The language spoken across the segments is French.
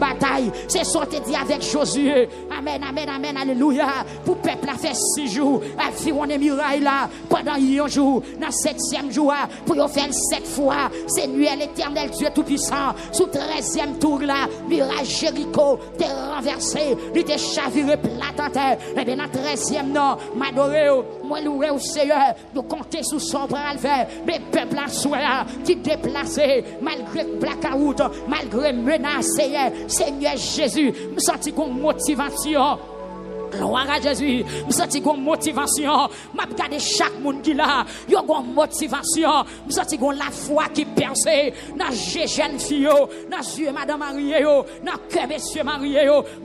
bataille. C'est ça te dit avec Josué. Amen, amen, amen, alléluia. Pour le peuple a fait 6 jours. A fait on est muraille là. Pendant un jour. Dans le 7e jour. Pour y faire 7 fois. C'est nuit à l'éternel Dieu tout-puissant. Sous 13e tour là. Muraille Jéricho. T'es renversé. Il t'est chaviré plat en terre. Et bien dans 13e non. M'adoré. Moi loué au Seigneur. Nous compter sous son bras le faire. Mais peuple à soi qui déplacé. Malgré blackout. Malgré menace. Seigneur Jésus. Me senti comme motivation. Gloire à Jésus. Je sens une motivation. Je regarde chaque monde qui là. Il y a une motivation. Je sens la foi qui perce. Dans les jeunes filles, dans les yeux Madame Marie, dans le cœur Monsieur Marie.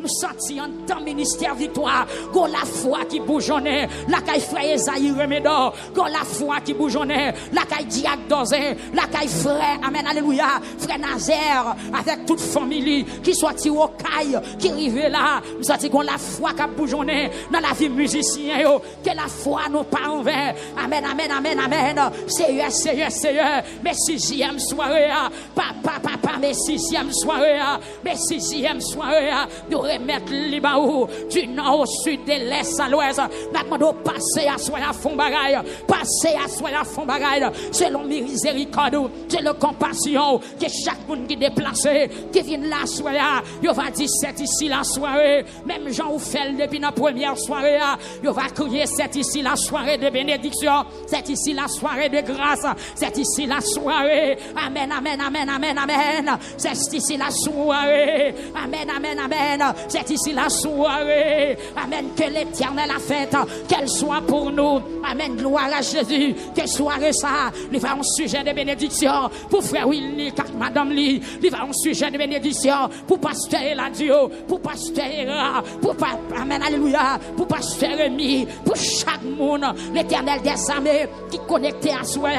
Je sens en temps ministère victoire. Il la foi qui bougeonne. La caille frère Esaïe Remédor. Il la foi qui bougeonne. La caille Diac Dozin. La caille frère. Amen. Alléluia. Frère Nazaire. Avec toute famille qui soit au caille. Qui arrive là. Je sens la foi qui bougeonne. Dans la vie musicien, que la foi nous pas en vain. Amen, amen, amen, amen. Seigneur, Seigneur, Seigneur. Mes 6e soirée, papa, mes 6e soirée, mes 6e soirée, nous remettre Libaou du nord au sud, de l'est à l'ouest. Nous demandons passer à soi à fond bagaille, passer à soi à fond bagaille, selon miséricorde, selon compassion, que chaque monde qui déplacé, qui vient la soirée, il va dire c'est ici la soirée, même Jean ou fait depuis la première soirée, il va crier c'est ici la soirée de bénédiction, c'est ici la soirée de grâce, c'est ici la soirée, amen, amen, amen, amen, amen, c'est ici la soirée, amen, amen, amen, c'est ici la soirée, amen, que l'éternel a fait, qu'elle soit pour nous, amen, gloire à Jésus, que soirée ça, il va un sujet de bénédiction, pour frère Willy, madame Lee, il va un sujet de bénédiction, pour pasteur Eladio, pour pasteur Era, pour amen, alléluia, pour pasteur Rémi, pour chaque monde, l'éternel des armées qui connecté à soi,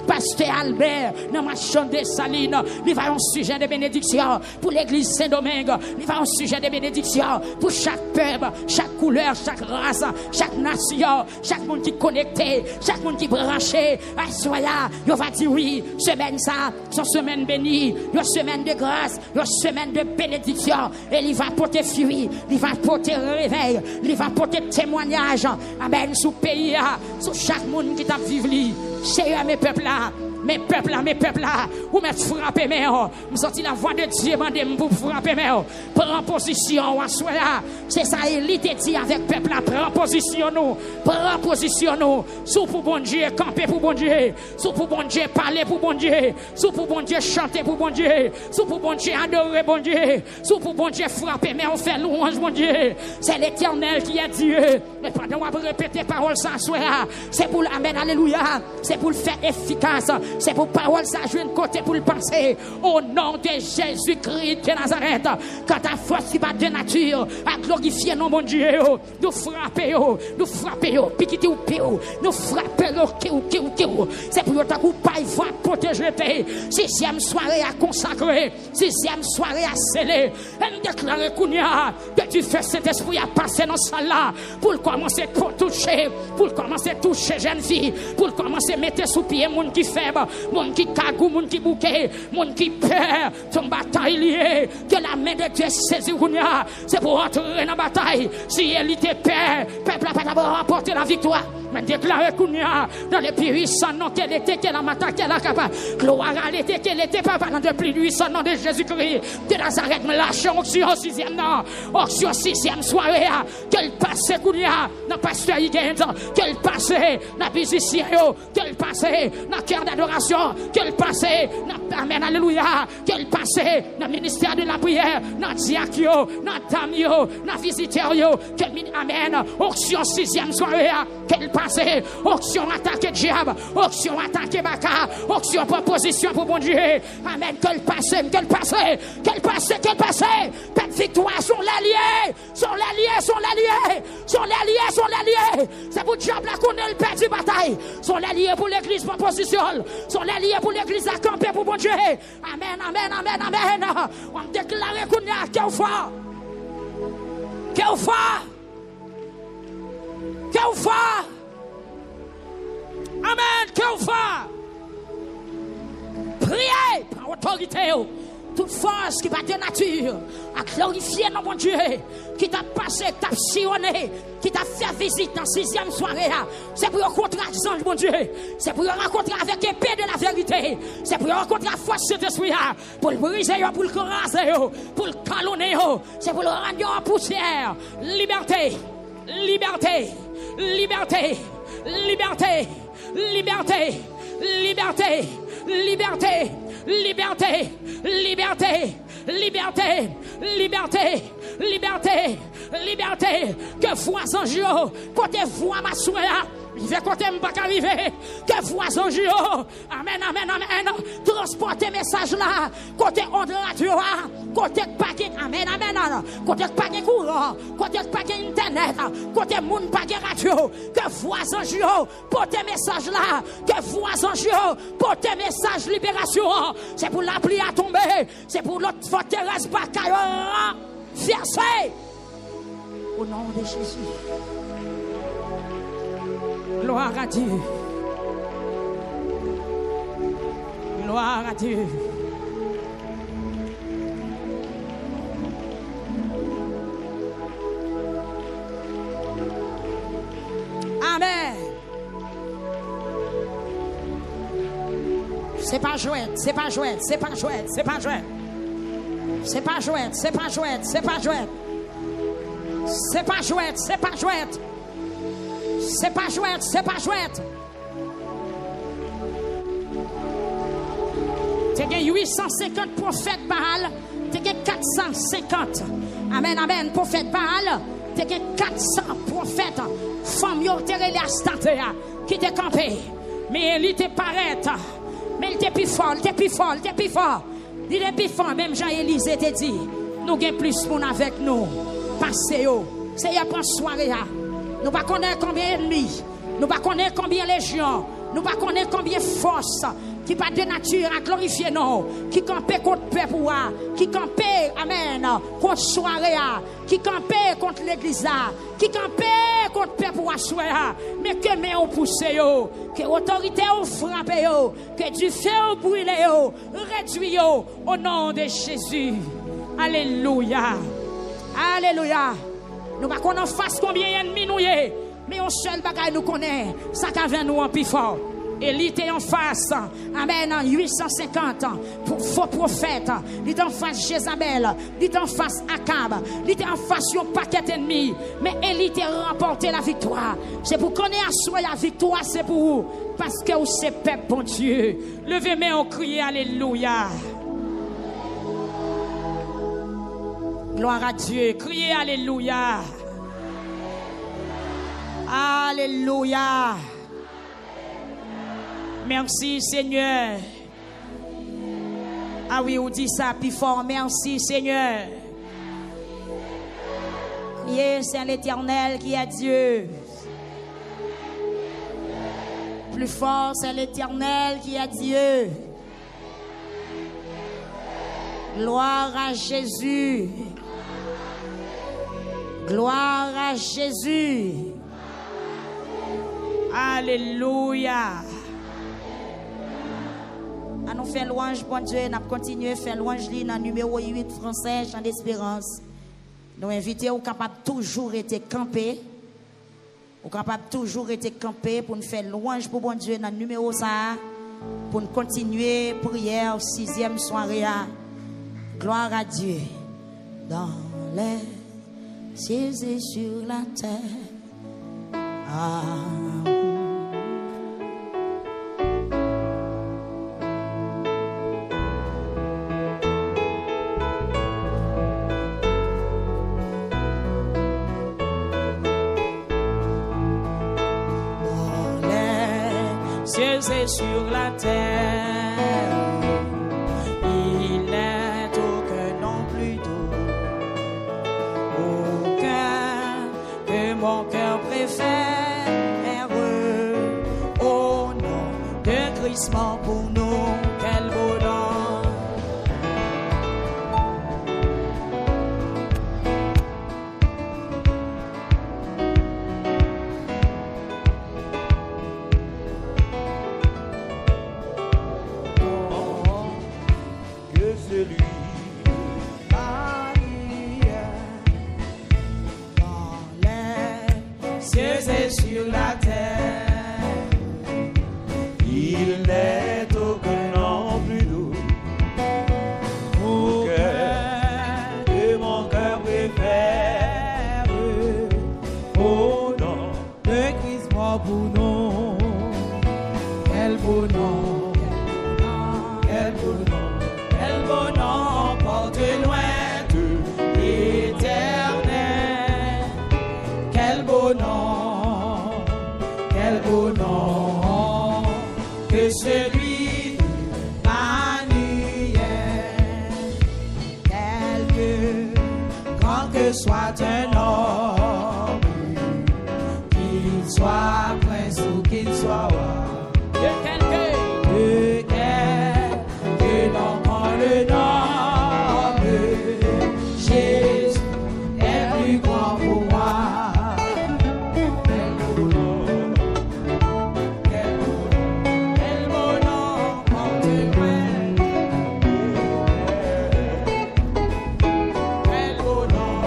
pasteur Albert, dans ma chambre de Saline, il va un sujet de bénédiction, pour l'église Saint-Domingue, il va un sujet de bénédiction, pour chaque peuple, chaque couleur, chaque race, chaque nation, chaque monde qui connecté, chaque monde qui branché, à soi, il va dire oui, semaine ça, son semaine bénie, une semaine de grâce, une semaine de bénédiction, et il va porter fruit, il va porter réveil, il va porter témoignage, amen, sous pays, sur chaque monde qui t'a vécu, Seigneur, mes peuples là, mes peuples là, ou mettre frapper mes nous sorti la voix de Dieu, mandez pour frapper mes prends position, à soi là, c'est ça, il te dit avec peuple là, prends position nous, sous pour bon Dieu, camper pour bon Dieu, sous pour bon Dieu, parler pour bon Dieu, sous pour bon Dieu, chanter pour bon Dieu, sous pour bon Dieu, adorer bon Dieu, sous pour bon Dieu, frapper mais on fait louange bon Dieu, c'est l'éternel qui est Dieu, mais pendant on va répéter parole ça, c'est pour l'amen, alléluia, c'est pour le faire efficace, c'est pour parole ça jouer de côté pour le penser au nom de Jésus-Christ de Nazareth, quand ta force qui va de nature à glorifier nos bon Dieu, nous frapper, piquer ou pire, nous frapper, c'est pour ta coup pas va protéger tes 6e soirée à consacrer, 6e soirée à sceller, et nous déclarer que tu fais cet esprit à passer dans ça là, pour commencer à toucher jeune fille, pour commencer à mettre sous pied monde qui faible, monde qui cagou, monde qui bouquet, monde qui peur, ton bataille liée, que la main de Dieu saisit, c'est pour entrer dans la bataille, si elle était peur, peuple n'a pas d'abord remporté la victoire. Mais déclarer Kounia dans les plus 800 noms qu'elle était, qu'elle a maté, qu'elle a capable. Gloire à l'été, qu'elle était pas dans les plus 800 noms de Jésus-Christ. De Nazareth, me lâche onction au 6e nom. Onction 6e soirée. Qu'elle passe Kounia dans pasteur Higgins. Qu'elle passe dans musicien. Qu'elle passe dans cœur d'adoration. Qu'elle passe dans Amen, alléluia. Qu'elle passe dans ministère de la prière. Dans diacre, dans tamio, dans visiteur. Amen. Onction 6e soirée. Qu'elle passe, onction attaque diable, onction attaque baka, onction proposition pour bon Dieu. Amen. Qu'elle passe. Cette victoire sont l'allié. C'est pour le diable qu'on a le perdu bataille. Sont l'allié pour l'église proposition. Sont l'allié pour l'église à camper pour bon Dieu. Amen. On déclare qu'on a qu'elle foi. Amen, qu'elle va. Priez par autorité. toute force qui va de nature à glorifier nos bon Dieu, qui t'a passé, t'a sillonné, qui t'a fait visite dans 6e soirée. C'est pour rencontrer les anges, mon Dieu. C'est pour rencontrer avec l'épée de la vérité. C'est pour rencontrer la force de l'esprit, pour le briser, pour le craser, pour le calonner. C'est pour le rendre en poussière. Liberté, liberté, liberté, liberté, liberté, liberté, liberté, liberté, liberté, liberté, liberté, liberté, liberté, que voisin Gio, côté voix ma soeur, il fait côté m'pas arriver, que voisin Gio, amen, amen, amen, transporter message là, côté onde radio, côté paquet, amen, amen, côté paquet courant, côté paquet internet, côté monde paquet radio, que voisin Gio, porter message là, que voisin Gio, porter message libération, c'est pour l'appli à tomber, c'est pour l'autre forteresse bataille, versé. Au nom de Jésus. Gloire à Dieu. Gloire à Dieu. Amen. C'est pas jouette, c'est pas jouette, c'est pas jouette, c'est pas jouette. C'est pas jouette, c'est pas jouette, c'est pas jouette. C'est pas jouette, c'est pas jouette. C'est pas jouette, c'est pas jouette. Tu as 850 prophètes Baal, tu as 450. Amen, amen, prophète Baal, tu as 400 prophètes. Femmes yo terre les astantes qui te campé. Mais il te paraît. Mais il te plus fort, il te plus fort, il te plus fort. Il est plus fort, même Jean-Élisée te dit, nous avons plus monde avec nous. Passez yo. C'est y prend soirée. Nous ne connaissons pas combien d'ennemis. Nous ne connaissons pas combien de légions. Nous ne connaissons pas combien de forces qui pas de nature à glorifier nous. Qui campent contre le peuple. Qui campent, amen, contre soirée. Qui campent contre l'église. Qui campent contre le peuple. Mais que mais on pousse. Que l'autorité on frappe. Que du feu on brûle. Réduit au nom de Jésus. Alléluia. Alléluia. Nous ne connaissons pas combien d'ennemis nous y est. Mais on seul bagaille nous connaît. Ça qui vient nous en plus fort. Et il était en face. Amen. 850 faux prophètes. Il était en face Jézabel. Il était en face Akab. Il était en face d'un paquet d'ennemis. Mais il était remporté la victoire. C'est pour qu'on ait assuré la victoire. C'est pour vous. Parce que vous c'est peuple, bon Dieu. Levez-moi, on crie Alléluia. Gloire à Dieu. Criez Alléluia. Alléluia. Merci Seigneur. Ah oui, on dit ça plus fort. Merci Seigneur. C'est l'Éternel qui est Dieu. Plus fort, c'est l'Éternel qui est Dieu. Gloire à Jésus. Gloire à Jésus. Alléluia. À nous faire louange, bon Dieu, nous continuons à faire louange dans le numéro 8 français, Chant d'Espérance. Nous invitons, capable toujours être campé. Ou capable toujours être campé pour nous faire louange pour bon Dieu dans le numéro ça. Pour nous continuer prière 6e soirée. Gloire à Dieu. Dans les cieux et sur la terre. Amen. Et sur la terre, il n'est aucun nom plus doux, aucun que mon cœur préfère. Au nom de Christ mort pour nous, quel beau nom. Celui cieux et sur la terre. Il n'est aucun nom plus doux que mon cœur préfère. Au nom de Christ mort pour nous. Quel beau nom, quel beau nom, quel beau nom, porte loin de l'éternel. Quel beau nom, que celui de Manuel. Quelque grand que soit un homme, qu'il soit prince ou qu'il soit roi. De quelqu'un que l'on prend le nom de Jésus est plus grand pour moi. Quel beau nom, quel beau nom, porte loin. Quel beau nom,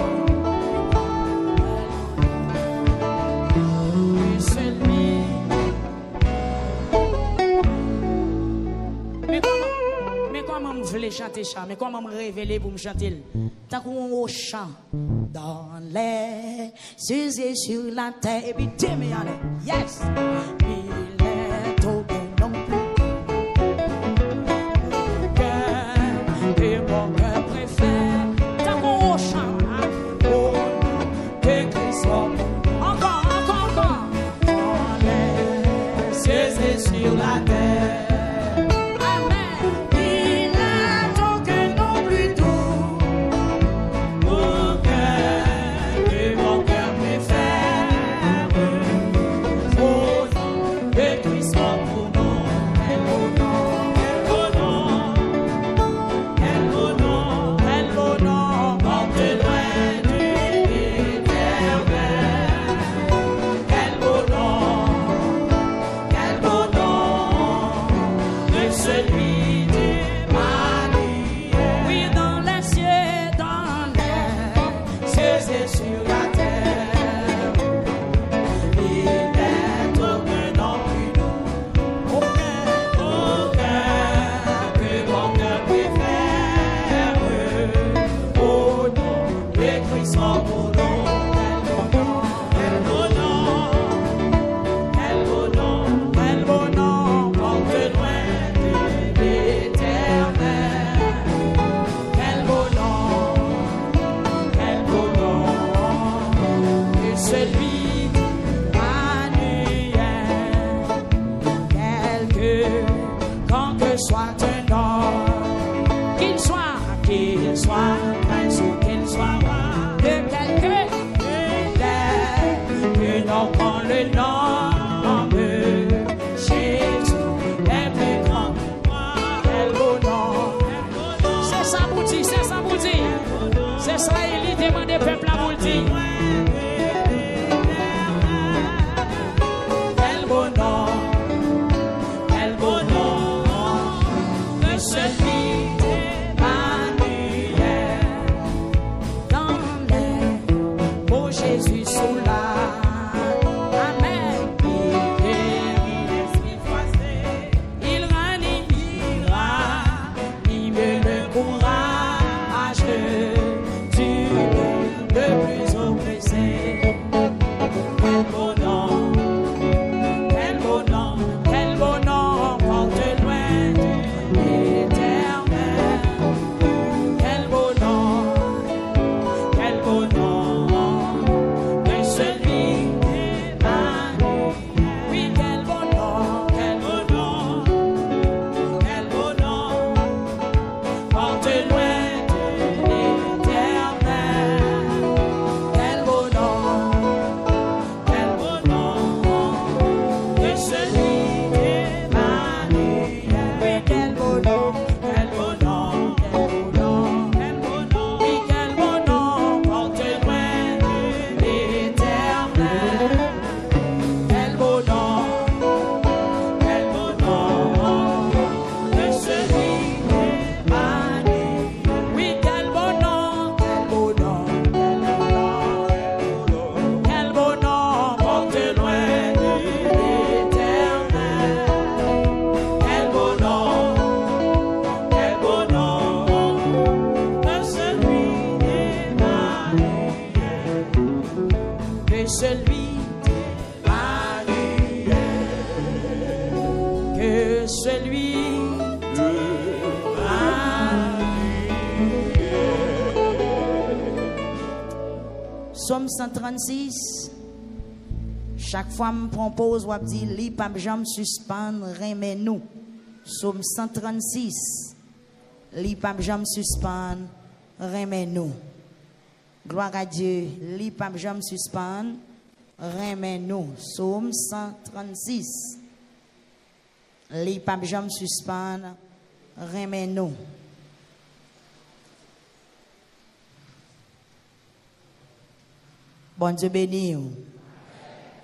que celui. Mais comment je voulais chanter ça? Mais comment me révéler pour me chanter? Tant qu'on chant dans les cieux et sur la terre. Et puis dis-moi, yes! Il est aucun nom plus que mon cœur préfère. Tant qu'on chant au nom de Christ. Encore. Dans les cieux et sur la terre. C'est ça, il demande au peuple à vous le dire. Quel beau nom, de celui d'Emmanuel. Dans les beaux Jésus sous la. Amen. Il guérit l'esprit froissé. Il ranime le courage du le plus oppressé. Quel beau nom, porte loin de l'éternel. Quel beau nom, de celui Somme 136. Chaque fois que je propose, je dis, li pas jamais suspendre, remets nous. Somme 136. Li pas jamais suspendre, remets nous. Gloire à Dieu. Li pas jamais suspendre, remets nous. Somme 136. Li pas jamais suspendre, remets nous. Bon Dieu béni.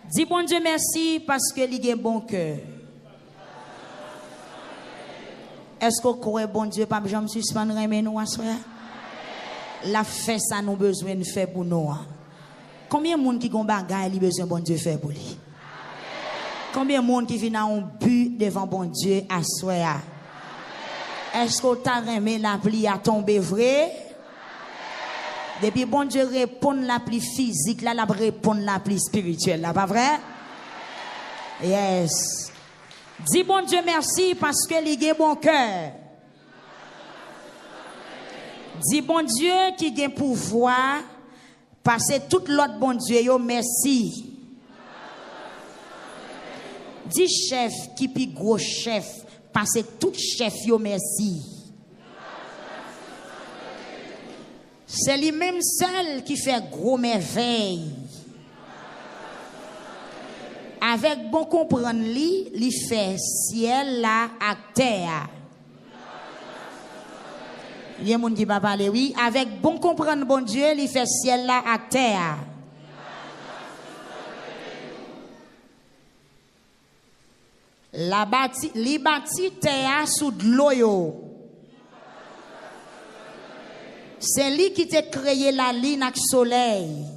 Dis bon Dieu merci parce que il a un bon cœur. Est-ce qu'on croit bon Dieu pas jamais suspendre remet nous à soir? La fait ça nous besoin de faire pour nous. Combien de monde qui gon bagaille li besoin bon Dieu faire pour lui? Combien de monde qui vient en but devant bon Dieu à soir? Est-ce que t'as remis la pluie à tomber vrai? Depuis bon Dieu répond la pluie physique, là, la répond la pluie spirituelle, là, pas vrai? Yes. Dis bon Dieu merci parce que il a un bon cœur. Dis bon Dieu qui a un pouvoir, parce que tout l'autre bon Dieu, yo merci. Dis chef qui pi gros chef, parce que tout chef yo merci. C'est lui-même seul qui fait gros merveilles. Avec bon comprendre lui, il fait ciel là à terre. Il y a des gens qui va parler, oui. Avec bon comprendre bon Dieu, il fait ciel là à terre. Li bâti terre sous de l'eau. C'est lui qui t'a créé la ligne avec soleil.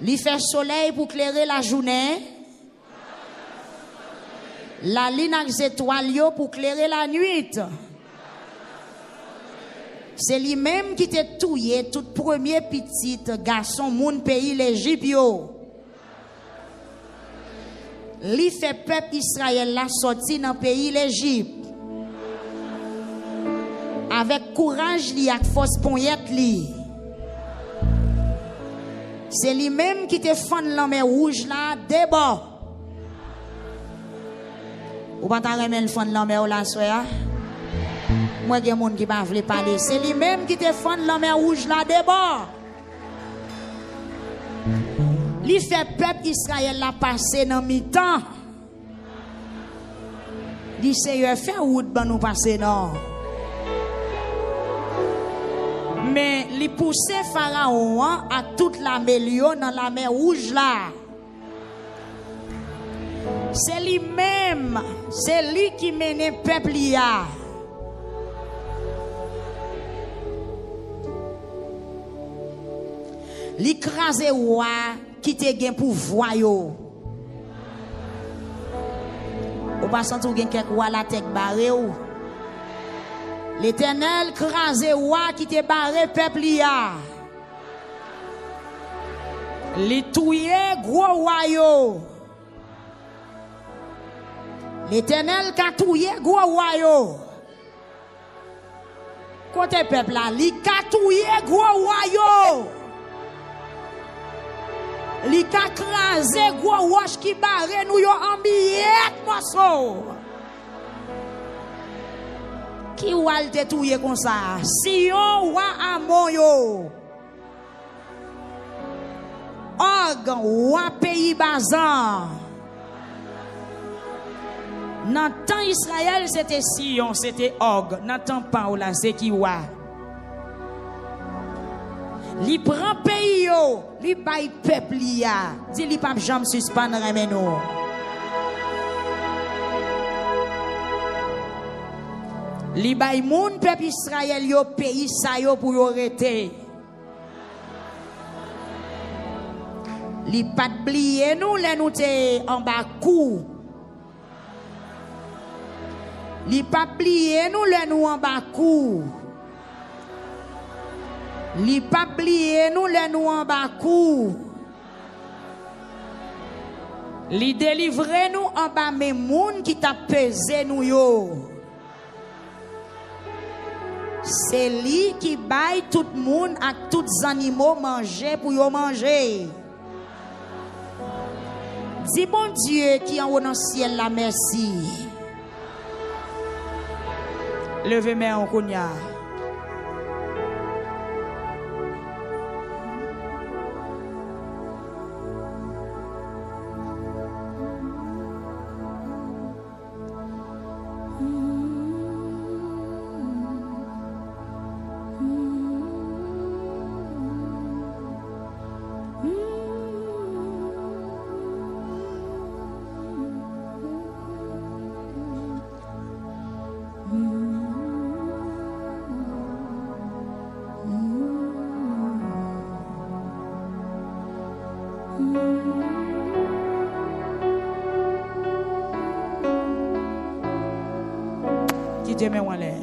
Il fait soleil pour éclairer la journée. La ligne avec étoiles pour éclairer la nuit. C'est lui-même qui t'a touillé tout premier petit garçon moun pays l'Égypte. Il fait peuple Israël la sorti dans pays l'Égypte. Avec courage li ak force poignette li. C'est lui-même qui te fend la mer rouge là débord. Ou pas ta remen fond la mer là soya? Moi gen moun qui pas vle parler. C'est lui-même qui te fend la mer rouge là débord. Li fait peuple Israël la passer dans mi-temps. Li Seigneur fait route ban nous passer non. Mais li pousse Pharaon à toute la mélion dans la mer rouge là. C'est lui-même, c'est lui qui mène peuple là. Li crase roi qui te gen pouvoir yo. Ou pas sentir gen quelques roi la tête barré ou. L'Éternel crase roi qui te barré peuple ya. Li touye gros roi yo. L'Éternel ka touye gros roi yo. Côté peuple là, li ka touye gros roi yo. Li ka crase gros roche qui barré nous yo en billet morceau. Qui wal te touye comme ça? Sion wa amon yo. Og wa pays Bazan. Dans temps Israël c'était Sion, c'était Og. Dans temps Paola c'est qui wa. Li prend pays yo, li bay peuple ya. Di li pa jam suspendre remen nou. Li bay moun peuple Israël yo pays sa yo pour yo rete. Li pat bliye nou le nou te en bas kou. Li pat bliye nou le nou en bas kou. Li pat bliye nou le nou en bas kou. Li délivre nous en bas mes moun qui t'a pesé nous yo. C'est lui qui baille tout le monde à tous les animaux manger pour y manger. Dis bon Dieu qui est en haut dans le ciel la merci. Levez main en kounya. Dieu me wale.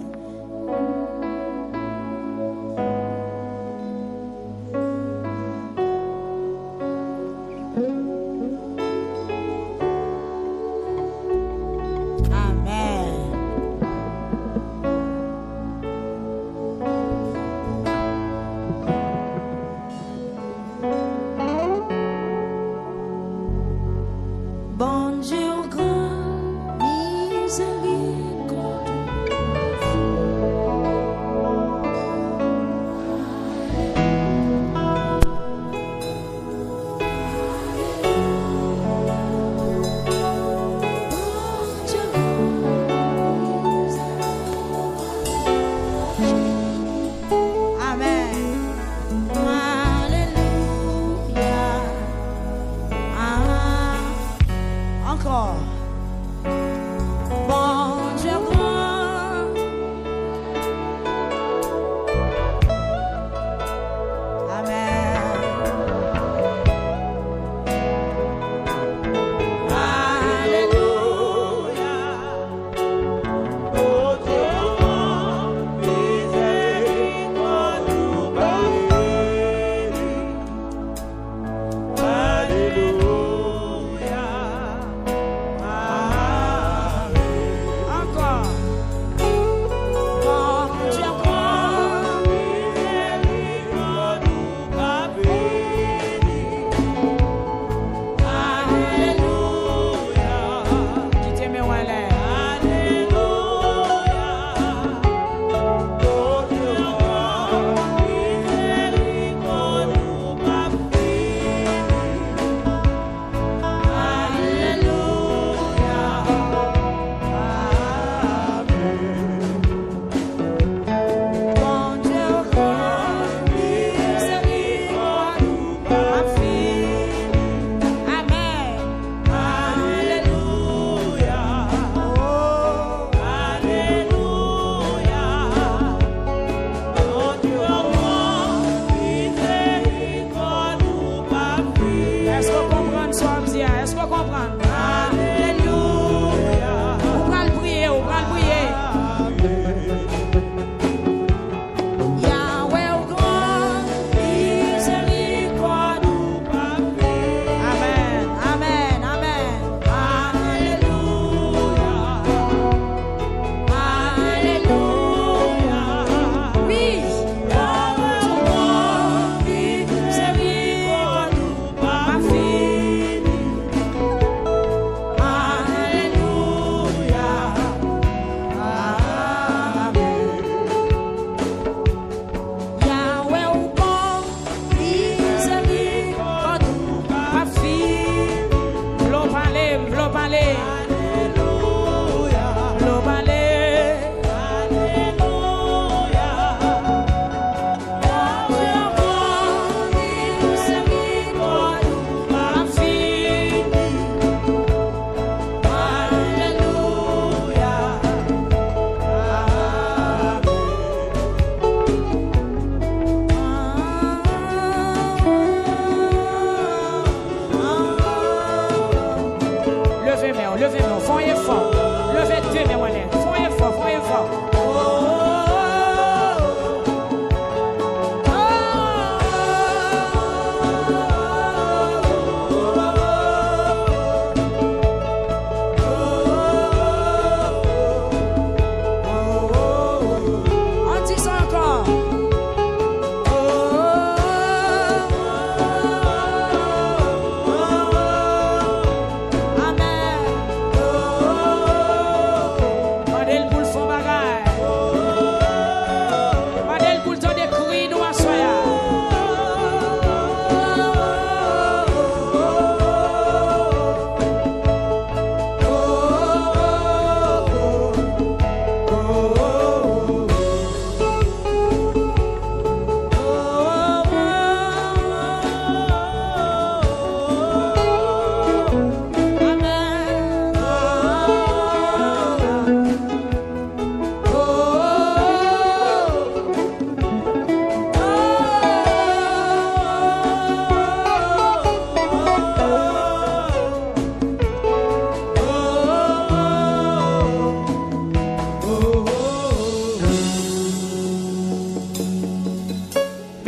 Bon Dieu grand miséricorde,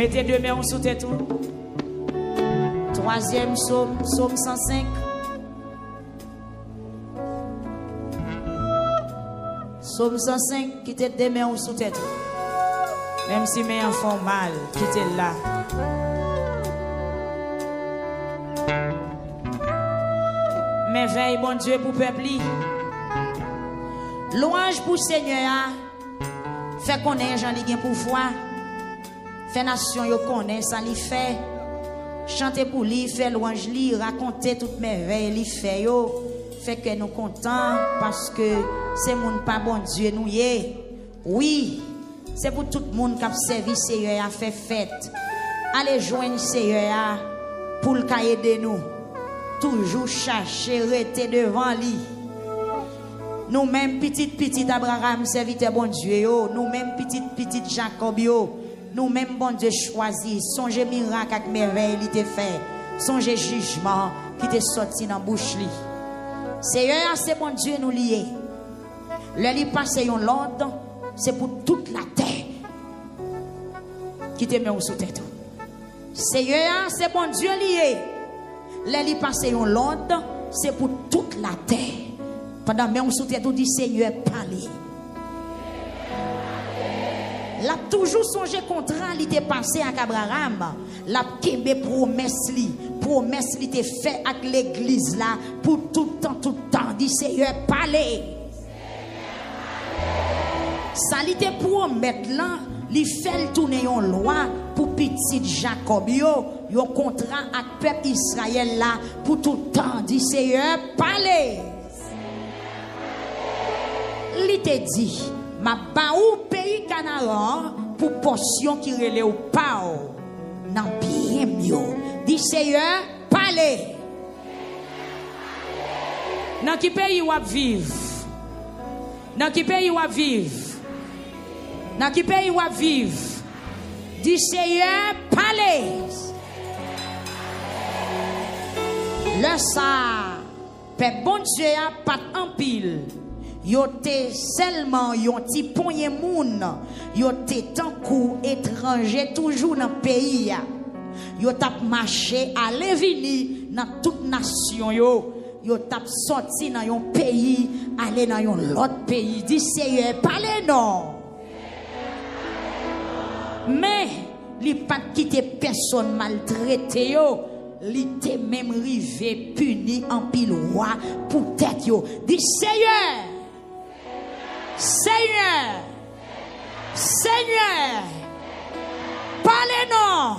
Mettez deux mains sous tête. Troisième psaume, psaume 105. Psaume 105, quittez deux mains sous tête. Même si mes enfants font mal, quittez là. Mais veille, bon Dieu, pour peuple. Louange pour Seigneur. Fait connaître Jean li gen pouvoir. Fait nation yo connaît ça li fait. Chanter pour lui, faire louange li, raconter toutes merveilles li fait yo. Fait que nous contents parce que c'est moun pas bon Dieu nous yé. Oui, c'est pour tout le monde qui a servi Seigneur a fait fête. Allez joindre Seigneur pour le aider nous. Toujours chercher rester devant lui. Nous même petit Abraham serviteur bon Dieu yo, nous même petit Jacob yo, nous même bon Dieu choisi, songez miracle avec merveille il te fait, songez jugement qui te sorti dans bouche li. Seigneur c'est bon Dieu nous lié. Le li passe yon l'ordre, c'est pour toute la terre qui te met sous tête. Seigneur c'est bon Dieu lié. Le li passe yon l'ordre, c'est pour toute la terre. Pendant que on soutient tout dit Seigneur parler. L'a toujours songé contrat li te passé avec Abraham. L'a kembe promesse li te fait avec l'église là pour tout le temps dit Seigneur parler. Ça li te promet là, li fait tourner une loi pour petit Jacob yo, yon contrat avec peuple Israël là pour tout le temps dit Seigneur parler. Il te dit, ma ba ou pays Canaan pour portion qui relève au pao. Nan bien mieux. Dit Seigneur, parlez. Dans qui pays ou vivre? Dans qui pays ou vivre? Dans qui pays ou vivre? Dit Seigneur, parlez. Le ça, peuple bon Dieu a pas en pile. Yo te seulement yon ti ponye moun, yo te tankou étranger toujours dans pays ya. Yo tap marché aller vini dans toute nation yo tap sorti dans yon pays aller dans yon l'autre pays. Dit Seigneur parlez non. Mais li pas quitter personne maltraité yo. Li te même rivé puni en pile roi pour tête yo. Dit Seigneur Seigneur, Seigneur, parlez-nous.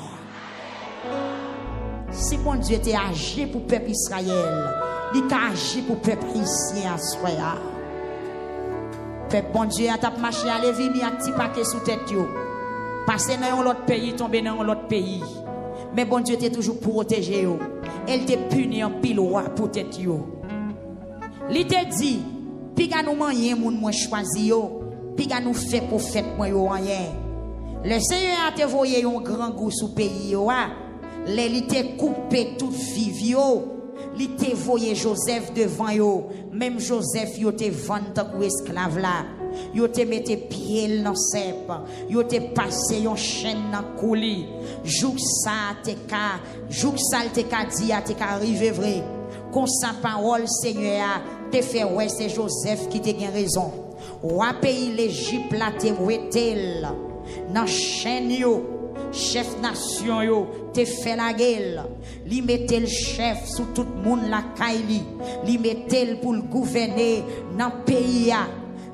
Si bon Dieu t'a agi pour le peuple Israël, il a agi pour le peuple haïtien à soya. Peuple bon Dieu a tapé marché à venir à petit paquet sous tête yo. Passer dans l'autre pays, tomber dans l'autre pays. Mais bon Dieu t'a toujours protégé yo. Elle t'a puni en pile roi pour tête yo. Il t'a dit Piga nous manger moun moi choisi yo, piga nous fait pour fête moi yo rien. Le Seigneur a te voyé un grand goût sous pays yo a. Li te coupé toute vive yo. Li te voyé Joseph devant yo, même Joseph yo te vendre comme esclave là. Yo te mette pied dans cep, yo te passé yon chaîne dans couli. Jouk ça te ka dit a te ka arrivé vrai. Comme sa parole Seigneur te fait ouais c'est Joseph qui te gen raison. Roi pays l'Égypte la te wetel. Dans chaîne yo, chef nation yo te fait la gueule. Li mette le chef sous tout monde la kaili. Li mette pour le gouverner dans pays ya.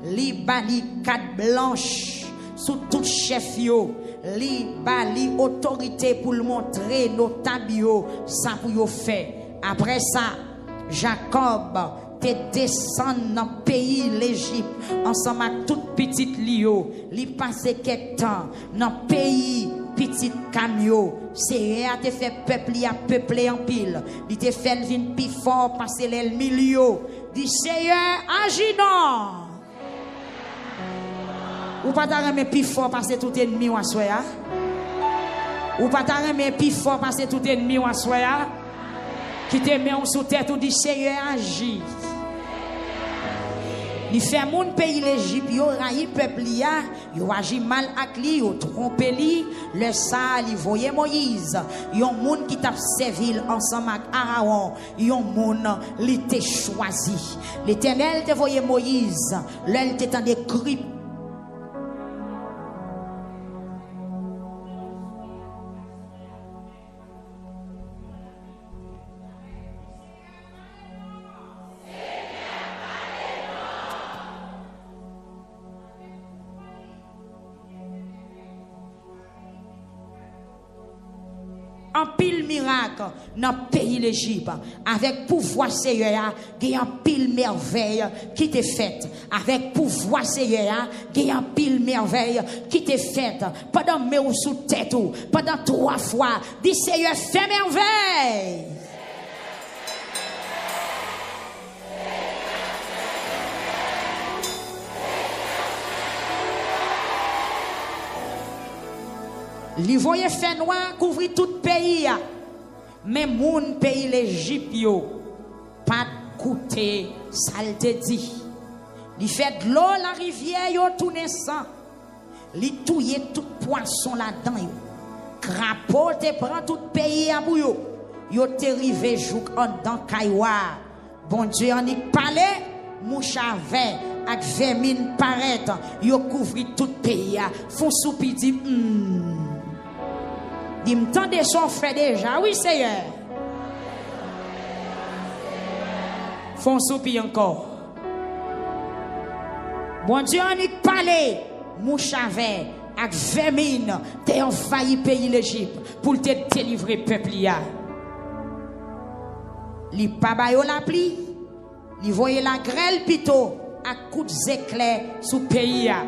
Li bali carte blanche sous tout chef yo. Li bali autorité pour le montrer notable yo ça pour yo fait. Après ça Jacob te descend dans le pays l'Égypte ensemble avec toute petite lio. Li passe quelque temps dans le pays petit camio. C'est a te fait peuple a peuplé en pile. Il te fait vin plus fort passer le milieu. Dit Seigneur agis non. Ou pas ta remet plus fort passer tout ennemi ou soya. Ou pas ta remet plus fort passer tout ennemi ou soya. Qui te met sous tête ou dit Seigneur agis. Li fait moun pays l'Égypte, yo rayi peuple ya, yo agi mal ak li, yo trompé li, le sa li voye Moïse. Yon moun qui t'a servi ensemble ak Aaron, yon moun li te choisi. L'Éternel te voye Moïse, l'el te tande cri. En pile miracle dans le pays l'Égypte. Avec pouvoir Seigneur, il y a un pile merveille qui t'est faite. Avec pouvoir Seigneur, il y a un pile merveille qui t'est faite. Pendant mes ou sous tête, pendant 3 fois, dis Seigneur, fais merveille. Li voye fait noir couvrir tout pays. Mais moun pays l'Égypte yo pas coûter ça te dit. Li fait de l'eau la rivière yo tourner sang. Li touye tout poisson là-dedans yo. Crapaud te prend tout pays à bouyo. Yo te rive jouk en dans kaywa. Bon Dieu en y parler mouchave ak vermine paraît. Yo couvrir tout pays. Font soupi dit il me tend de son frère déjà, oui Seigneur. Font soupi encore. Bon Dieu, on y parle, mouchave, avec vermine, t'es envahi pays l'Égypte pour te délivrer peuple ya. Li pa bayo la pli, li voye la grêle pito, à coups d'éclairs sous pays ya.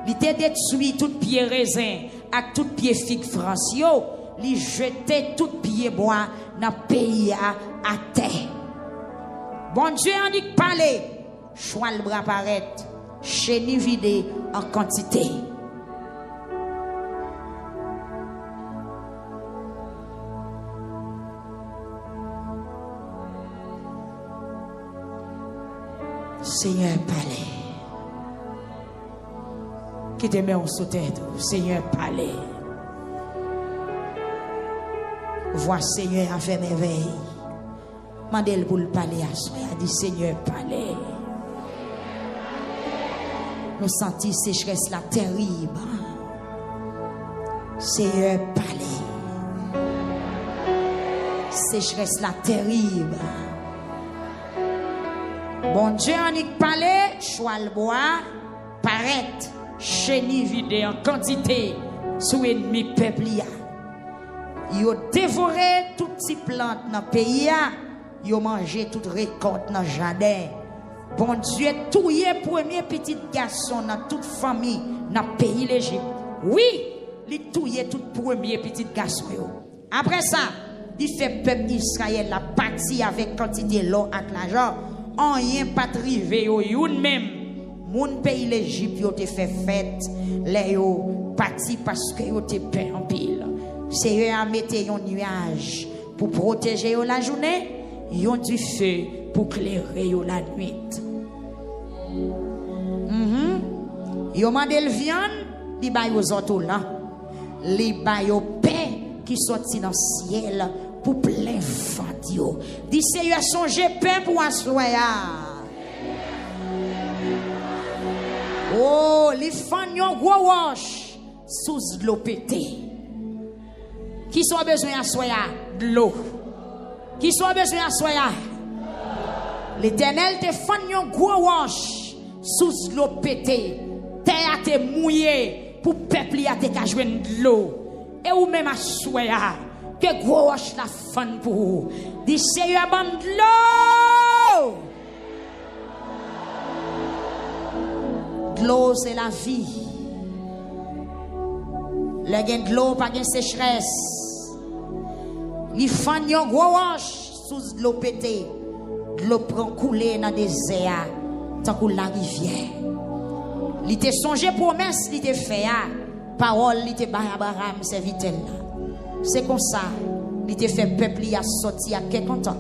Li te détruit tout pied raisin, avec tout pied figue francio. Li jeter tout pied bois dans pays à terre. Bon Dieu en dit parler, choix le bras paraît, chenille vidé en quantité. Seigneur parler. Qui te met en sous-tête, Seigneur parler. Vois Seigneur a fait merveille. Mandel pour le parler à soi. Il a dit Seigneur parler. Nous sentons sécheresse la terrible. Seigneur parler. Sécheresse la terrible. Bon Dieu en y parler, choix le bois, paraît, chenille vidée en quantité, sous ennemi peuple. Yo dévoré toutes ces plantes dans le pays, yo mangé toute récolte dans le jardin. Bon Dieu, tout y est premier petit garçon dans toute famille dans le pays l'Égypte. Oui, il tout y est tout premier petit garçon. Après ça, il fait peuple Israël la partie avec quantité l'eau et l'argent. On rien pas trivé yo même. Mon pays l'Égypte yo te fait fête, les yo parti parce que yo te paix en pile. Seigneur a mis un nuage pour protéger la journée, yon du feu pour clairer la nuit. Yon mandé le viande, li bay aux autres là. Li bay au pain qui sorti dans le ciel pour plein vent yo. Dis Seigneur songez pain pour assoya. Oh, li fan yon gros wash sous l'eau pété. Qui soit besoin à soya de l'eau. Qui soit besoin à soya. L'Éternel te fan yon gros wash sous l'eau pété. Terre te mouillé pour peuple a te kajwen de l'eau. Et ou même à soya que gros wash la fan pour vous. Dis Seigneur ban de l'eau. De l'eau c'est la vie. Le gen de l'eau pas gen sécheresse. Li fan yon gros wash sous l'eau pété. De l'eau prend couler dans le désert. Tant que la rivière. Li te songe promesse li te fait. Parole li te bay Abraham serviteur là. C'est comme ça. Li te fait peuple li a sorti à quel content.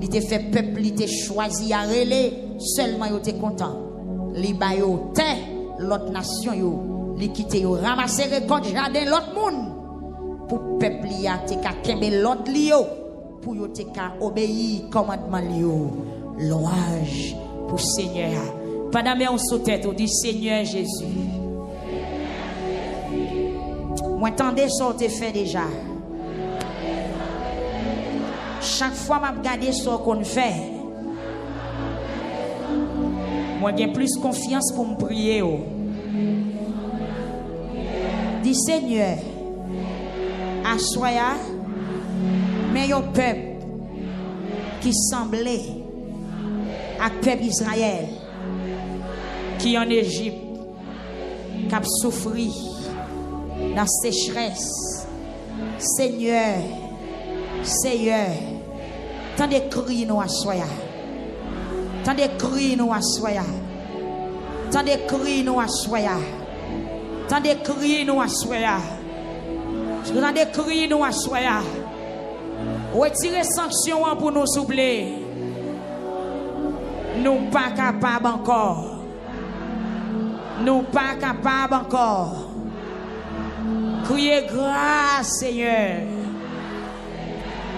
Li te fait peuple li te choisi à relais. Seulement yo te content. li bayo te l'autre nation yo, li kite yo ramasser récolte jardin l'autre monde pour peuple li a te ka kembe l'autre li yo pour yo te ka obéir commandement li yo. Louange pour Seigneur. Pendant que on sous tête, on dit Seigneur Jésus. Moi attendez ça te fait déjà. Chaque fois m'a regarder ce qu'on fait. Moi j'ai plus confiance pour me prier. Dis Seigneur, assoya mais un peuple qui semblait à peuple Israël qui en Égypte qui a souffert dans la sécheresse. Seigneur, Seigneur, tant de cris nous assoya, tant de cris nous assoya, tant de cris nous assoya, tant de cris nous assoya, tant de cris nous assoya. Retirez sanction pour nous soupler. Nous pas capables encore. Nous pas capables encore. Criez grâce, Seigneur.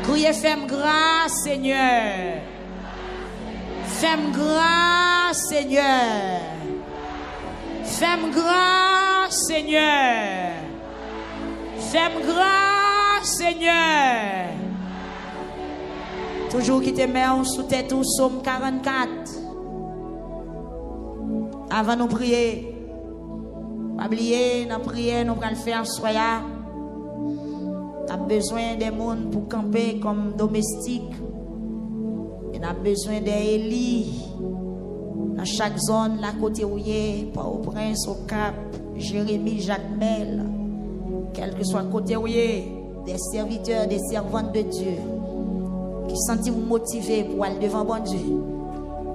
Criez fais-moi grâce, Seigneur. Fais-moi grâce, Seigneur. Fais-moi grâce, Seigneur. Fais-moi grâce, Seigneur. Toujours qui te met sous tête au psaume 44. Avant nous prier, pas oublier, nous prier, nous allons faire soya. Tu as besoin des monde pour camper comme domestique. Et tu as besoin des élis dans chaque zone, la côté où il est, Port-au-Prince, au Cap, Jérémie, Jacmel, quel que soit le côté où il est, des serviteurs, des servantes de Dieu qui sentent motivés pour aller devant bon Dieu.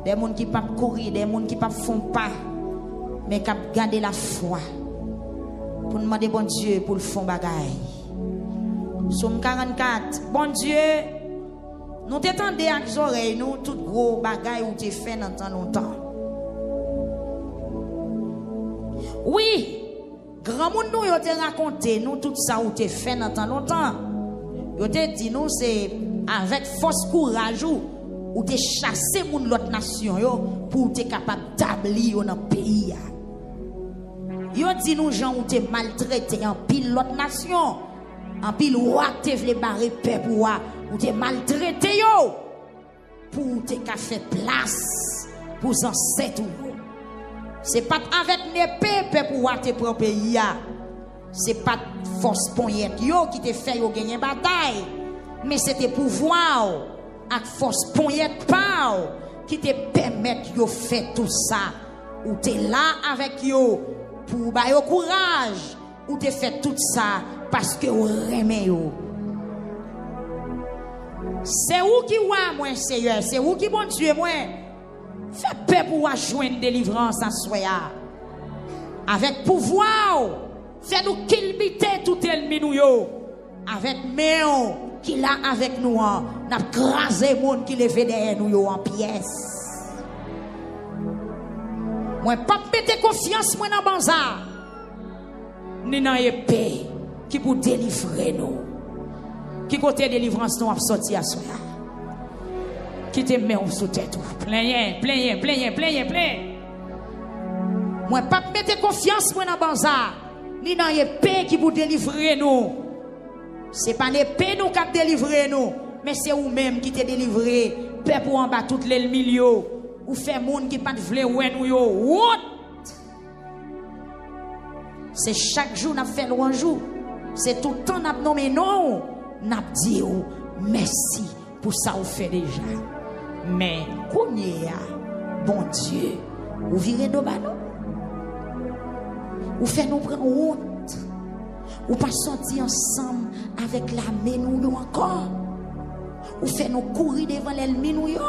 Des gens qui ne peuvent pas courir, des gens qui ne font pas, mais qui ont gardé la foi pour demander bon Dieu pour le fond bagaille. Somme 44, bon Dieu, nous t'étendons avec les oreilles, nous, tout gros bagaille où tu fait dans tant longtemps. Oui, grand monde nous yo te raconté, nous tout ça où tu fait dans tant longtemps. Yo te dit nous c'est avec force courage ou te chasser moun l'autre nation yo pour te capable d'établir dans pays. Yo dit nous gens ou te maltraité en pile l'autre nation. En pile roi te vle barrer peuple ou te maltraité yo pour te ka fait place pour ancêtres. C'est pas avec l'épée peuple ou te prend pays. C'est pas force poignette yo qui te fait yo gagner bataille. Mais c'était pouvoir avec force poignette pas qui te permet de faire tout ça. Ou tu es là avec yo pour ba yo courage. Ou tu fait tout ça parce que vous aimez yo. C'est où qui wa moi Seigneur, c'est où qui bon Dieu moi. Fais paix pour joindre délivrance à soya. Avec pouvoir, fais nous kilbiter tout ennemi nous yo. Avec méon qui là avec nous, n'a crasé monde qui levé derrière nous en pièces. Moi pas mettre confiance moi dans banza. Ni dans épée qui pour délivrer nous. Qui côté délivrance nous a sorti à soi. Qui te met sous tête. Plein. Moi pas mettre confiance moi dans banza. Ni dans épée qui pour délivrer nous. C'est pas l'épée nous qui a délivré nous, mais c'est vous-même qui t'est délivré. Peuple en bas tout l'ennemi ou fait monde qui pas vle ouais nous yo. What? C'est chaque jour n'a fait loin jour. C'est tout le temps n'a nommé non, n'a dit merci pour ça vous fait déjà. Mais connait bon Dieu, vous virez de bas nous. Vous fait nous prendre honte. Ou pas sortir ensemble avec l'armée nous encore. Ou fait nous courir devant l'ennemi nous yo.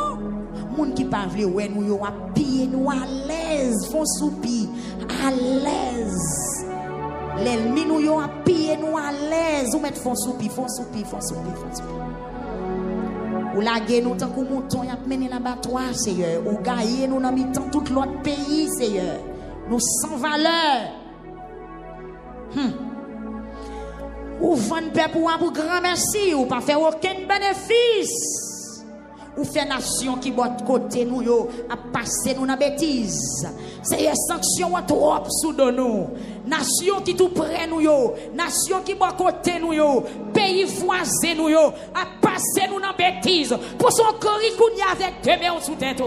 Moun qui pas vle ouais nous yo a piller nous à l'aise, font soupir à l'aise. L'ennemi nous yo a piller nous à l'aise, ou mettre font soupir. Ou laguer nous tant qu'on mouton y a mené l'abattoir, Seigneur. Ou gailler nous dans mi-temps tout l'autre pays, Seigneur. Nous sans valeur. Ou vendre peuple pour grand merci, ou pas faire aucun bénéfice. Ou fait nation qui boit de côté nous yo, à passer nous dans bêtise. C'est une sanction trop sous nous. Nation qui tout près nous yo, nation qui boit côté nous yo, pays voisin nous yo, à passer nous dans bêtise. Pour son corps avec deux mains sous tête.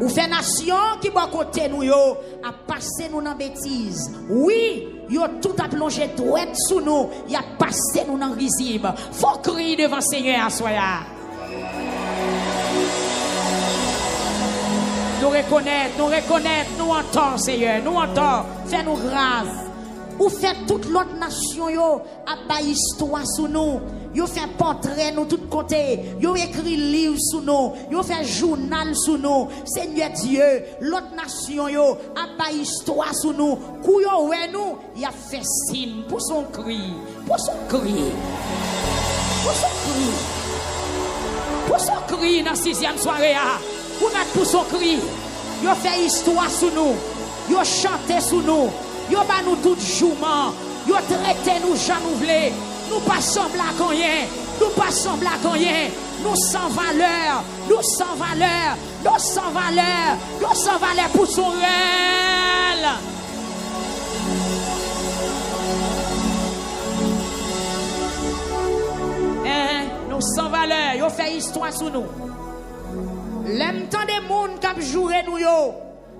Ou fait nation qui boit côté nous yo a passé nous dans bêtise. Oui, yo tout a plongé droit sous nous, y a passé nous dans risible. Faut crier devant Seigneur à soya. Nous reconnaître, nous entend Seigneur, nous entend. Fais nous grâce. Ou fait toute l'autre nation yo a ba histoire sous nous. Yo fait portrait nous tout côté, yo écrit livre sous nous, yo fait journal sous nous. Seigneur Dieu, l'autre nation yo a ba histoire sous nous. Kou yo ouais nous, y a fait signe pour son cri, pour son cri. Pour son cri. Pour son cri dans 6e soirée pour mettre pour son cri. Yo fait histoire sous nous. Yo chanté sous nous. Yo ba nous tout jouement. Yo traité nous Jean nous voulons. Nous pas semblant à rien, nous pas semblant à rien, nous sans valeur, nous sans valeur, nous sans valeur, nous sans valeur pour son réel. Nous sans valeur, yo fait histoire sur nous. L'aime tant des monde qui jouer nous yo,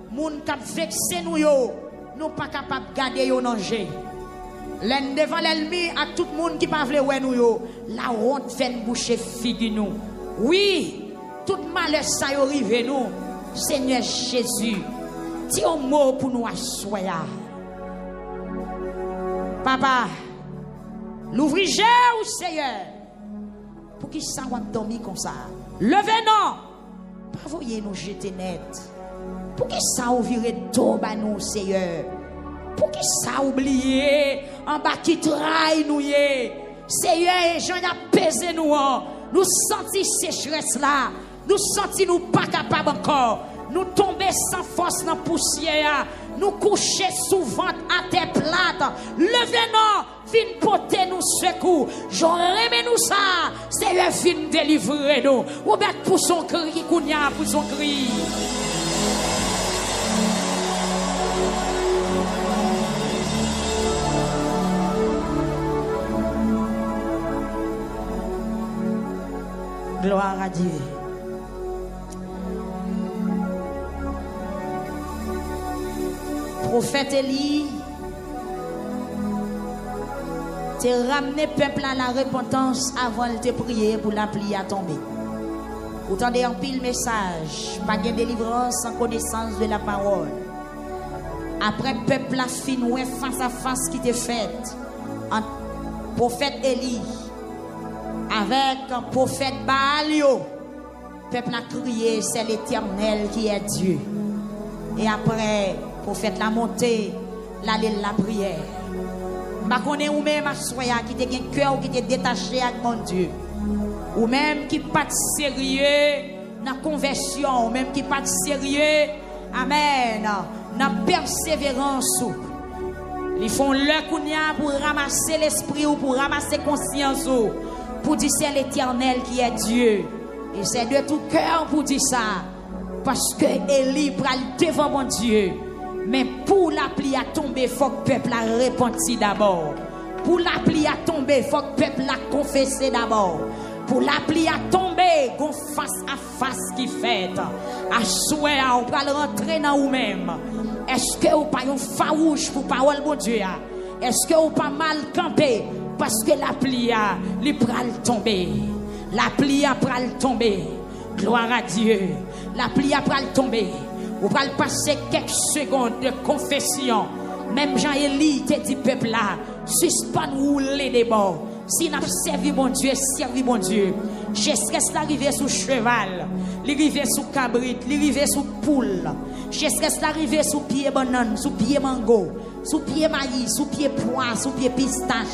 monde qui vexer nous yo, nous pas capable de garder yo danger. L'en devant l'ennemi à tout le monde qui parle ouais nous yo, la honte fait boucher figue nous. Oui, tout malheur ça yo rive nous. Seigneur Jésus, dis un mot pour nous assoya. Papa, l'ouvrir ou Seigneur, pour qui ça va dormir comme ça. Levez non, pas voyez nous jeter net. Pour qui ça ouvrir tout ba nous Seigneur. Pour qui ça oublier en bas qui traille nous yé. Seigneur, j'en a pesé nous. Nous senti sécheresse là. Nous senti nous pas capables encore. Nous tomber sans force dans poussière. Nous coucher souvent à terre plate. Levez-nous, fin porter nous secours. J'en remets nous ça. Seigneur, fin délivrer nous. Ou bien pour son cri, pour son cri. Gloire à Dieu. Prophète Élie t'es ramené peuple à la repentance avant de te prier pour la pluie à tomber. Pourtant des en pile message, pas de délivrance sans connaissance de la parole. Après peuple a fini face à face qui t'est faite entre prophète Élie avec un prophète Baalio, peuple a crié, c'est l'Éternel qui est Dieu. Et après, prophète l'a monté, la prière. Je connais ou même qui te un cœur qui te détaché avec mon Dieu. Ou même qui pas sérieux dans la conversion, ou même qui pas sérieux, amen, dans la persévérance. Ils font le kounia pour ramasser l'esprit ou pour ramasser conscience. Pour dire c'est l'Éternel qui est Dieu. Et c'est de tout cœur pour dire ça. Parce que Élie pral devant mon Dieu. Mais pour la pluie à tomber, il faut que le peuple a repenti d'abord. Pour la pluie à tomber, il faut que le peuple a confessé d'abord. Pour la pluie à tomber, qu'on face à face qui fait. À souhait, on va rentrer dans vous-même. Est-ce que vous pas un farouche pour parole de Dieu? Est-ce que vous pas mal campé? Parce que la pluie a pral tomber. La pluie a pral tomber. Gloire à Dieu. La pluie a pral tomber. Vous pral passer quelques secondes de confession. Même Jean-Élie te dit peuple là, suspend rouler des bords. Si n'a servi bon Dieu, servi bon Dieu. Sécheresse l'arrivée sous cheval, l'arrivée sous cabrit, l'arrivée sous poule. Sécheresse l'arrivée sous pied banane, sous pied mango, sous pied maïs, sous pied pois, sous pied pistache.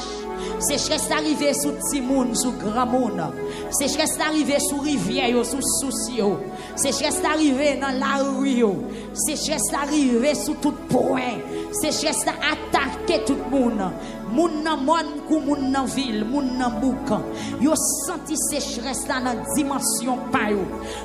Sécheresse l'arrivée sous timoun, sous grand moun. Sécheresse l'arrivée sous rivière, sous souci. Sécheresse l'arrivée dans la rue. Sécheresse l'arrivée sous tout point. Sécheresse attaquer tout le monde. Moun nan moun kou moun nan ville, moun nan boucan. Yo senti sécheresse là dans dimension pa yo.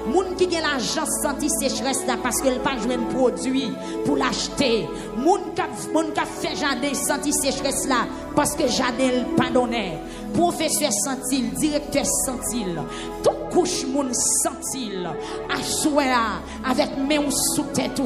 Moun qui gen l'argent senti sécheresse là parce qu'elle pas jouer un produit pour l'acheter. Moun ka fait jardin senti sécheresse là parce que jardin pas donné. Professeur sentil, directeur sentil. Toute couche moun sentil. Assoya avec main sous tête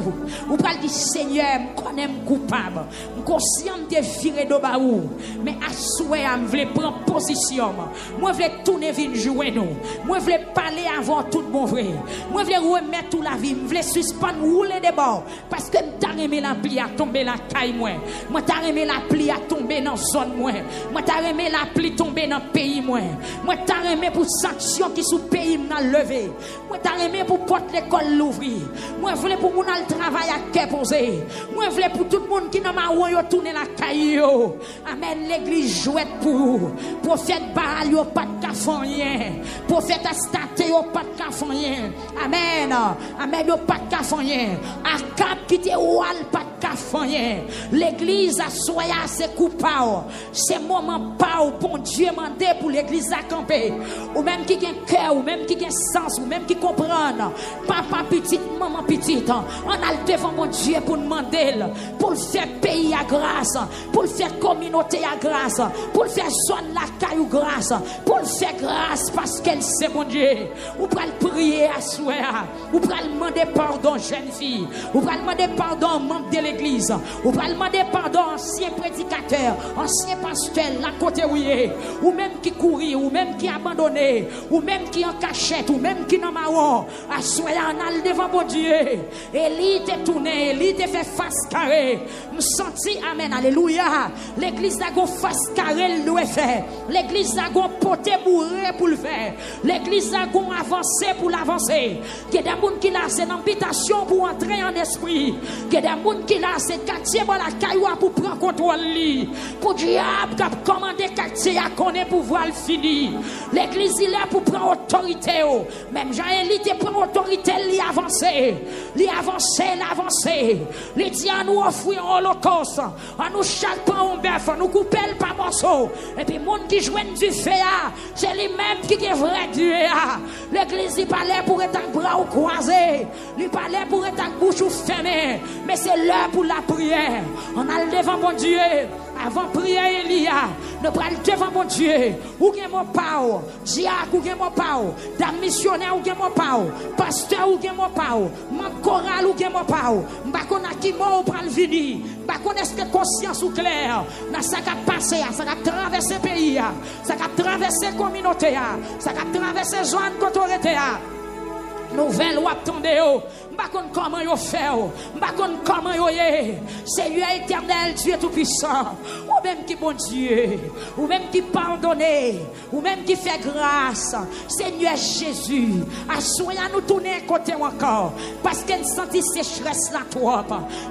ou pas dire Seigneur, me connais coupable. Me conscient de virer de baou. Mais assoya me vle prendre position. Moi vle tourner vinn jouer nous. Moi vle parler avant tout bon vrai. Moi vle remettre tout la vie, me vle suspendre rouler des bords parce que m'ta remet la pluie à tomber la caille moi. Moi t'a remet la pluie à tomber dans zone moi. Moi t'a remet la pluie tomber dans pays moi. Moi t'a remet pour sanction qui sous pays m'a levé. Moi t'a remet pour porte l'école l'ouvrir. Moi vle pour moun al travail à quai posé. Moi vle pour tout le monde qui dans ma roi yo tourner la caille. Amen. L'église jouette pour prophète Baal yo pas de cafonien. Prophète Astate yo pas de cafonien. Amen. Amen yo pas de cafonien. Akab qui te oual pas de cafonien. L'église a soya c'est coupable. C'est moment pas bon Dieu mandé pour l'église à camper. Ou même qui gen cœur, ou même qui gen sens, ou même qui comprendre. Papa petit, maman petite. On a le devant mon Dieu pour demander pour le faire pays à grâce, pour le faire communauté à grâce, pour le faire zone la caillou grâce, pour le faire grâce parce qu'elle c'est mon Dieu. Ou pour le prier à souhait, ou pour le demander pardon jeune fille, ou pour le demander pardon membre de l'église, ou pour le demander pardon ancien prédicateur, ancien pasteur, la côté ouillé, ou même qui courit, ou même qui abandonné, ou même qui en cachette, ou même qui dans marron, à souhait on a le devant mon Dieu. Élie t'est tourné, Élie t'est fait face carré, me senti amen, alléluia. L'église a gon face carré le doit faire. L'église a gon poté bourré pour le faire. L'église a gon avancé pour l'avancer. Il y a des gens qui là c'est une invitation pour entrer en esprit. Il y a des gens qui là c'est quartier dans la cailloua pour prendre contrôle li. Pour diable qui a commandé quartier à connaître pour voir le fini. L'église il est pour prendre autorité. Même Jean-Élie te prend autorité li avancer. Li avancer, l'avancer. Li dit à nous offrir un holocauste. À nous chaque prend un bœuf, nous couper le pas morceau. Et puis monde qui joue du feu, c'est lui-même qui est vrai Dieu. L'église il parlait pour être un bras croisé. Il parlait pour être un bouche fermée. Mais c'est l'heure pour la prière. On a le devant mon Dieu. Avant prier Elia, nous prenons devant mon Dieu. Ou gen mon pao, diacre ou gen mon pao, dame missionnaire ou gen mon pao, pasteur ou gen mon pao, man choral ou gen mon pao. M'bakon a qui mort ou pral vini. M'bakon est-ce que conscience ou clair. Dans ça qui passé, ça qui traversé pays, ça qui traversé communauté, ça qui traversé zone autorité. Nouvelle ou attendez yo. M'bakon comment yo fait, m'bakon comment yo yé. Seigneur éternel, Dieu tout puissant. Ou même qui bon Dieu, ou même qui pardonne, ou même qui fait grâce. Seigneur Jésus, assoyons nous tourner côté encore parce qu'elle sentit sécheresse la trop.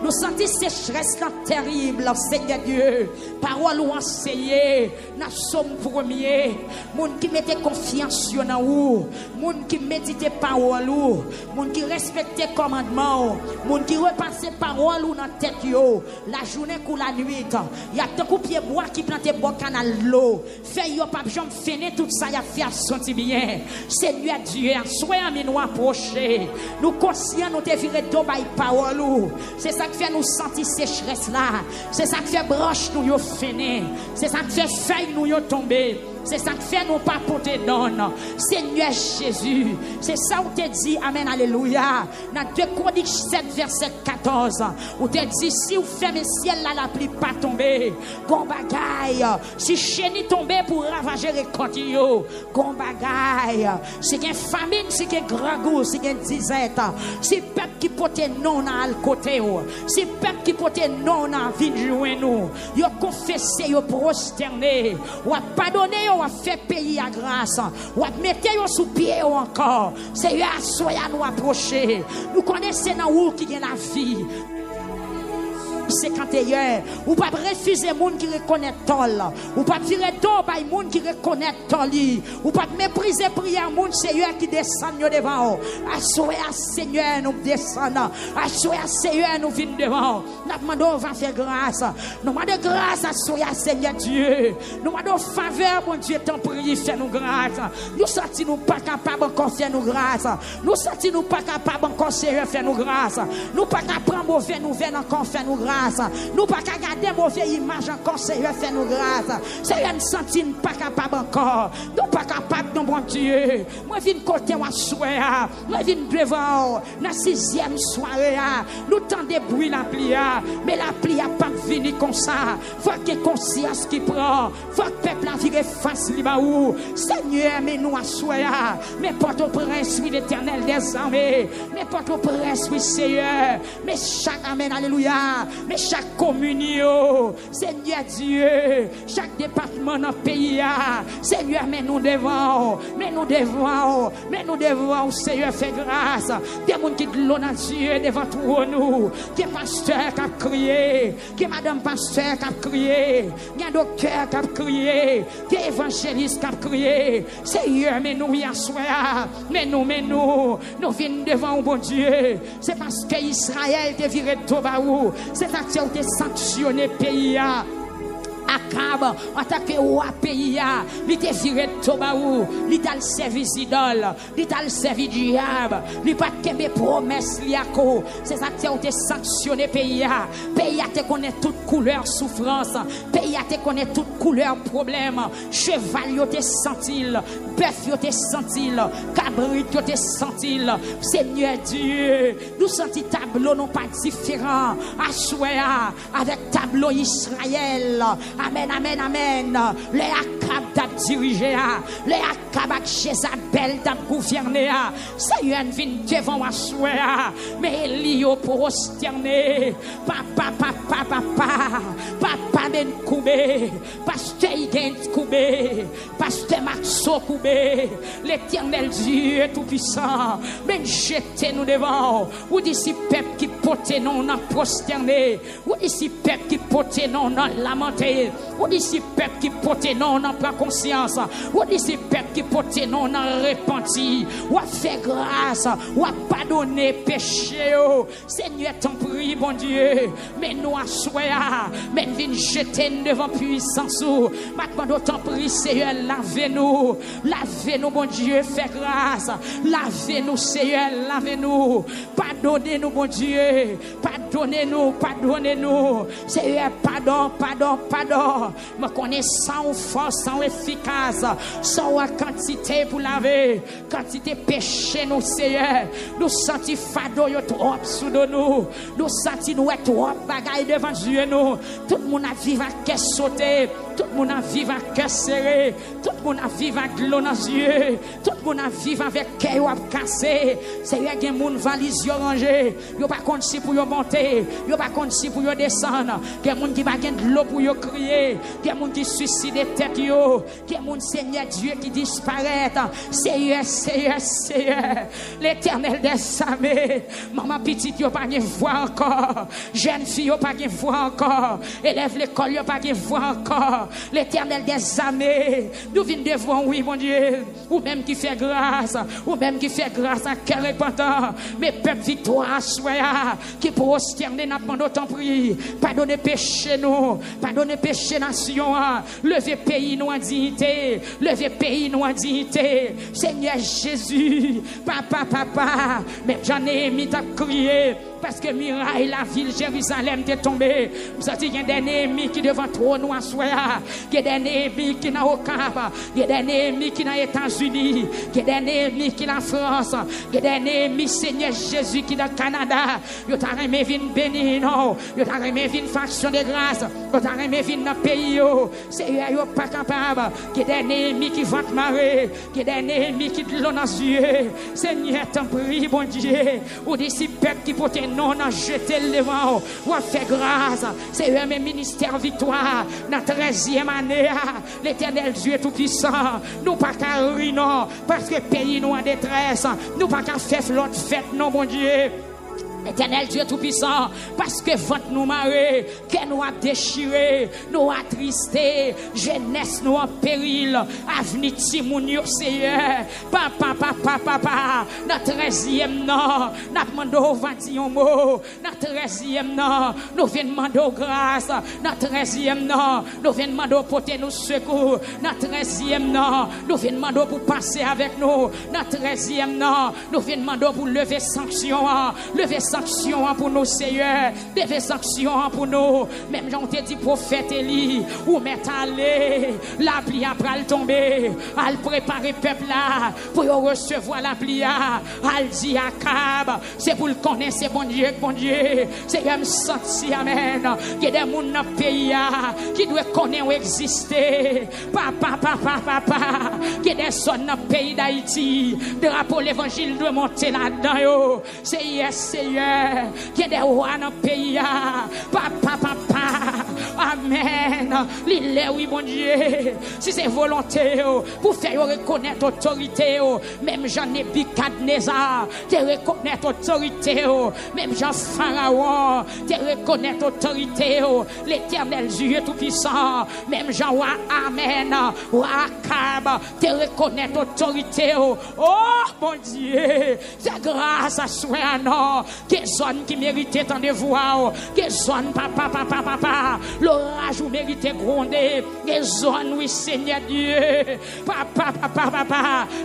Nous sentit sécheresse la terrible, Seigneur Dieu. Parole ou enseigner, nous sommes premiers. Moun qui mettait confiance sur nous, moun qui méditait parole ou, moun qui respectait commandement, moun qui repassait parole ou dans tête yo, la journée ou la nuit. Il y a tant pied bois qui plantait bon canal l'eau. Fait yo pas jambe finir tout ça y a fait sentir bien. Seigneur Dieu, soyez à nous approcher. Nous conscients nous te virer do bay parole ou. C'est ça qui fait nous sentir sécheresse là. C'est ça qui fait branche nous yo finir. C'est ça qui fait feuille nous yo tomber. C'est ça qui fait nous pas porter donne. Seigneur Jésus, c'est ça où te dit amen alléluia. Dans 2 Chroniques 7 verset 14, où te dit si vous fermez ciel là la pluie pas tomber. Gon bagaille, si chenille tomber pour ravager récolte yo. Gon bagaille, si gen famine, si gen grand goût, si gen disette, si peuple qui porte non à côté yo, si peuple qui porte non à vin joindre nous. Yo confessé, yo prosterné, ou pardonné yo on va faire pays à grâce. On va mettre sous pied encore. Seigneur, soyez à nous approcher. Nous connaissons dans où qui est la vie. 51 ou pas refuser monde qui reconnaît tol ou pas tirer dos par monde qui reconnaît toli ou pas mépriser prière monde Seigneur qui descend devant assoyer Seigneur nous descendons assoyer Seigneur nous vient devant nous demandons va faire grâce nous demandons grâce assoyer Seigneur Dieu nous demandons faveur mon Dieu t'en prie fais nous grâce nous senti nous pas capable encore faire nous grâce nous senti nous pas capable encore Seigneur faire nous grâce nous pas capable prendre mauvais nouvelles encore faire nous grâce. Nous pas qu'à garder mauvaise image encore Seigneur fait nous grâce Seigneur nous sentit pas capable encore nous pas capable non bon Dieu moi viens côté moi soir moi viens devant dans 6e soirée nous tendez bruit la plia mais la plia pas venir comme ça faut que conscience qui prend faut que peuple a viré face liba ou Seigneur mais nous à soir mais Port-au-Prince oui l'Éternel des armées mais Port-au-Prince oui Seigneur mais chaque amen alléluia mais chaque communion, Seigneur Dieu, chaque département dans le pays, Seigneur, mais nous devons, Seigneur, fait grâce. Des gens qui de l'eau dans Dieu devant tout nous, qui est pasteur qui a crié, qui est madame pasteur qui a crié, qui est docteur qui a crié, qui est évangéliste qui a crié. Seigneur, mais nous y assoir, mais nous venons devant bon Dieu. C'est parce que Israël te viré de Tobaou. C'est ça que tu as sanctionné pays. Akab, en tant que roi pays, il te viré de Tobaou, il t'a servi idole, il t'a servi diable, il pas de mes promesses liako. C'est ça que tu as sanctionné pays. Pays te connaît toute couleur souffrance, pays te connaît toute couleur problème. Cheval te sentil, bœuf te sentil, cabrit te sentil. Seigneur Dieu, nous senti tableau non pas différent. Assoya avec tableau Israël. Amen, amen, amen. Les Akab t'a dirigé, les Akab avec Jézabel t'a gouverné. Seigneur vient devant assoya, mais Elio pour osterner. Papa ben koubé, pasteur Igen koubé, pasteur Maxo koubé, l'Éternel Dieu tout-puissant, ben jetez nous devant, ou d'ici peuple qui porte non n'a prosterné, ou d'ici peuple qui porte non n'a lamenté, ou d'ici peuple qui porte non n'a prend conscience, ou d'ici peuple qui porte non n'a repenti, ou a fait grâce, ou a pardonné péché, Seigneur t'en prie bon Dieu, mais nous assoya, mais viens jeter devant puissance. Maintenant d'autant prie Seigneur, lavez-nous bon Dieu, fais grâce, lavez-nous Seigneur, lavez-nous, pardonnez-nous bon Dieu, pardonnez-nous Seigneur, pardon, me connais sans force, sans efficace, sans quantité pour laver, quantité péché nous Seigneur, nous sentis fado yo trop sous nous sentis nous être trop bagaille devant Dieu nous, tout le monde a vivre à cœur sauté, tout le monde a vivre à cœur serré, tout le monde a vivre avec l'eau dans les yeux, tout le monde a vivre avec cœur cassé. Seigneur, il y a des gens valise rangé, ils ne pas compte si pour monter, ils ne pas compte si pour descendre, il y a des gens qui pas de l'eau pour crier, il y a des gens qui suicident tête, il y a des gens Seigneur Dieu qui disparaissent. Seigneur, l'Éternel des armées, maman petite, il pas de voix encore, jeune fille, il pas de voix encore, élève l'école, il pas de voix encore. L'Éternel des armées, nous venons devant, oui, mon Dieu, ou même qui fait grâce à cœur repentant, mais peuple victoire, soya, qui prosterner n'a pas d'autant prix, pardonnez péché nous, pardonnez péché nation, levez pays nous en dignité, Seigneur Jésus, papa, mais j'en ai mis à crier. Parce que miraille la ville Jérusalem t'est tombée. Vous avez dit qu'il y a des ennemis qui devant trop nous assoya. Il y a des ennemis qui n'ont aucun. Il y a des ennemis qui n'ont États-Unis. Il y a des ennemis qui n'ont France. Il y a des ennemis Seigneur Jésus qui dans Canada. Yo t'a remis vin béni non. Yo t'a remis vin faction de grâce. Yo t'a remis vin dans pays yo. Seigneur yo pas capable. Il y a des ennemis qui vont te marrer. Il y a des ennemis qui te l'ont dans yeux. Seigneur t'en prie bon Dieu. Ou d'ici peuple qui porte non, on a jeté le devant, on a fait grâce. C'est eux mes ministères victoire. Dans 13e année, l'Éternel Dieu est tout puissant. Nous pas qu'à rire, non, parce que pays nous en détresse. Nous pas qu'à faire l'autre fête, non, mon Dieu. Éternel Dieu Tout-Puissant, parce que votre nous marée, que nous a déchiré, nous a tristé, jeunesse nous en péril, avenir Timounio Seigneur, papa, dans 13e non, nous demandons vantillon mot, dans 13e non, nous venons demander grâce, dans 13e non, nous venons demander porter nos secours, dans 13e non, nous venons demander pour passer avec nous, dans 13e non, nous venons demander pour lever sanction, pour nous, Seigneur, des sanctions pour nous. Même j'en t'ai dit, prophète Élie, ou mettre aller, la pluie après le tomber, al préparer peuple là, pour recevoir la pluie, al dit à Cab, c'est pour le connaître, c'est bon Dieu, c'est comme senti, amen. Il y a des gens dans le pays qui doivent connaître ou exister. Papa, il y a des personnes dans le pays d'Haïti, drapeau l'évangile doit monter là-dedans, c'est yes, Seigneur. Qu'il y a des rois dans le pays. Papa. Amen. L'île, oui, bon Dieu. Si c'est volonté pour faire reconnaître l'autorité, même Jean Nebuchadnezzar, tu reconnaître l'autorité, même Jean Pharaon, tu reconnaître l'autorité, l'Éternel Dieu Tout-Puissant, même Jean Roi, Amen, Roi Akab, tu reconnaître l'autorité. Oh, mon Dieu, c'est grâce à soi, non. Quelle zone qui méritait tant de voix, quelle zone, papa, l'orage où méritait gronder, quelle zone, oui, Seigneur Dieu, papa,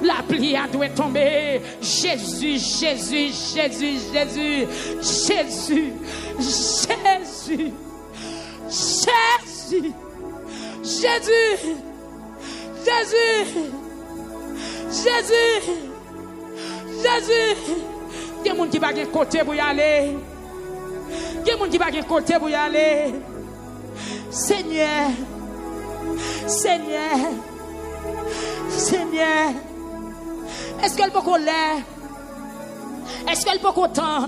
la pluie a dû tomber. Jésus, il y a des gens qui ne sont pas côté pour y aller. Il y a des gens qui ne sont pas côté pour y aller. Seigneur. Est-ce qu'elle peut colère? Est-ce qu'elle peut content?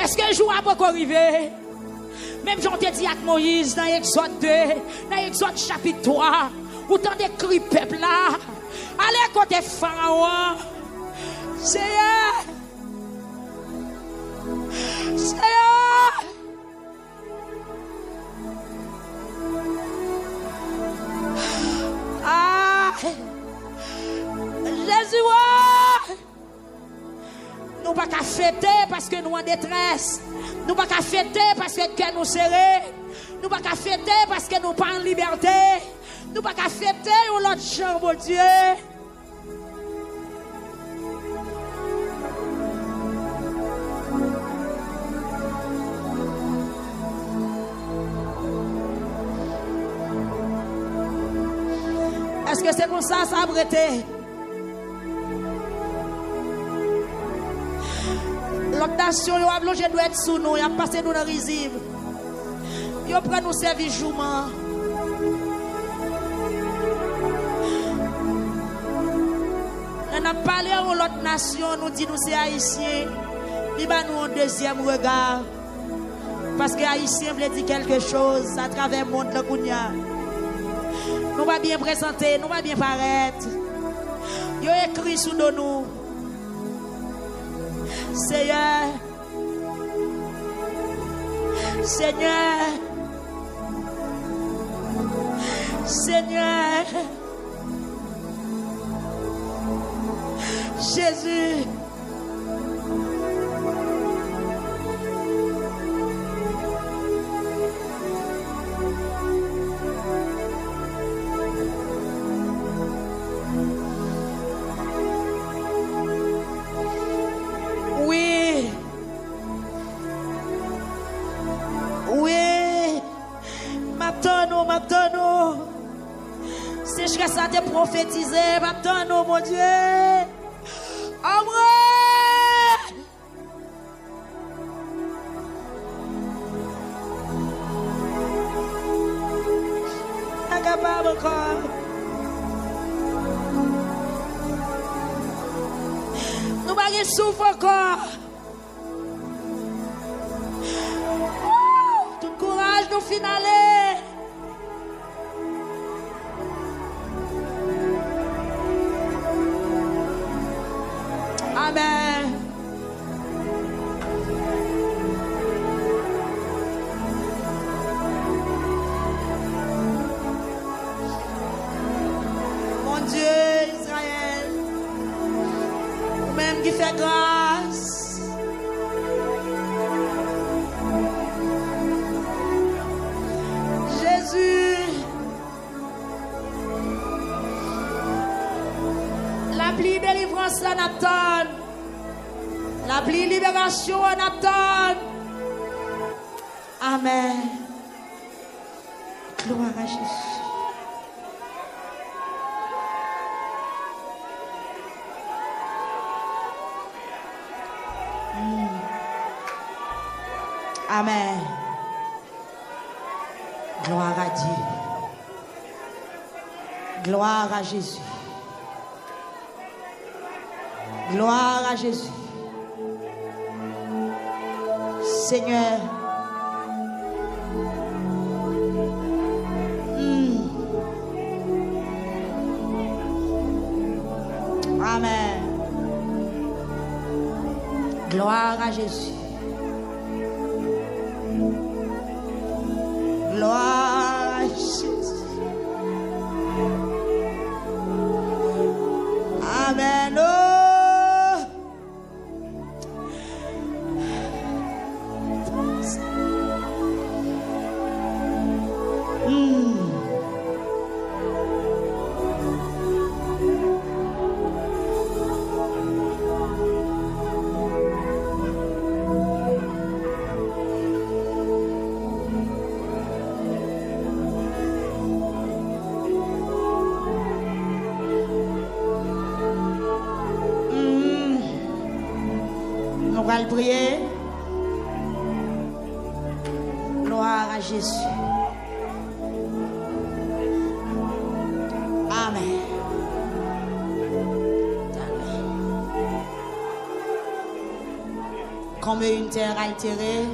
Est-ce qu'elle joue à beaucoup arriver? Même j'en t'ai dit avec Moïse dans Exode 2, dans Exode chapitre 3, où t'en décrit peuple là. Allez côté Pharaon. Seigneur. Jésus, nous ne pouvons pas fêter parce que nous sommes en détresse. Nous ne pouvons pas fêter parce que nous sommes serrés. Nous ne pouvons pas fêter parce que nous ne sommes pas en liberté. Nous ne pouvons pas fêter l'autre chambre, mon Dieu. Est-ce que c'est pour ça ça a prêté? L'autre nation, ils ont allongé doit être sous nous, ils ont passé nous dans le risible. Ils ont pris nous servir jourement. On a parlé à l'autre nation, nous dit nous c'est haïtiens. Ils va nous un deuxième regard. Parce que haïtien veut dire quelque chose à travers le monde de Kounia. Nous va bien présenter, nous va bien paraître. Ils ont écrit sous nous. Seigneur, Jésus. C'est jusqu'à ça te prophétiser, maintenant, mon Dieu. Amen. Incapable encore. Nous pas souffre encore. nous finaler. Amen. Mon Dieu, Israël, vous-même qui fait grâce. Jésus, la pluie délivrance là n'attend. La pluie libération n'attend. Amen. Gloire à Jésus. Amen. Gloire à Dieu. Gloire à Jésus. Gloire à Jésus. Seigneur. Amen. Gloire à Jésus. Gloire à Jésus. Amen. Oh. On va le prier. Gloire à Jésus. Amen. Comme une terre altérée,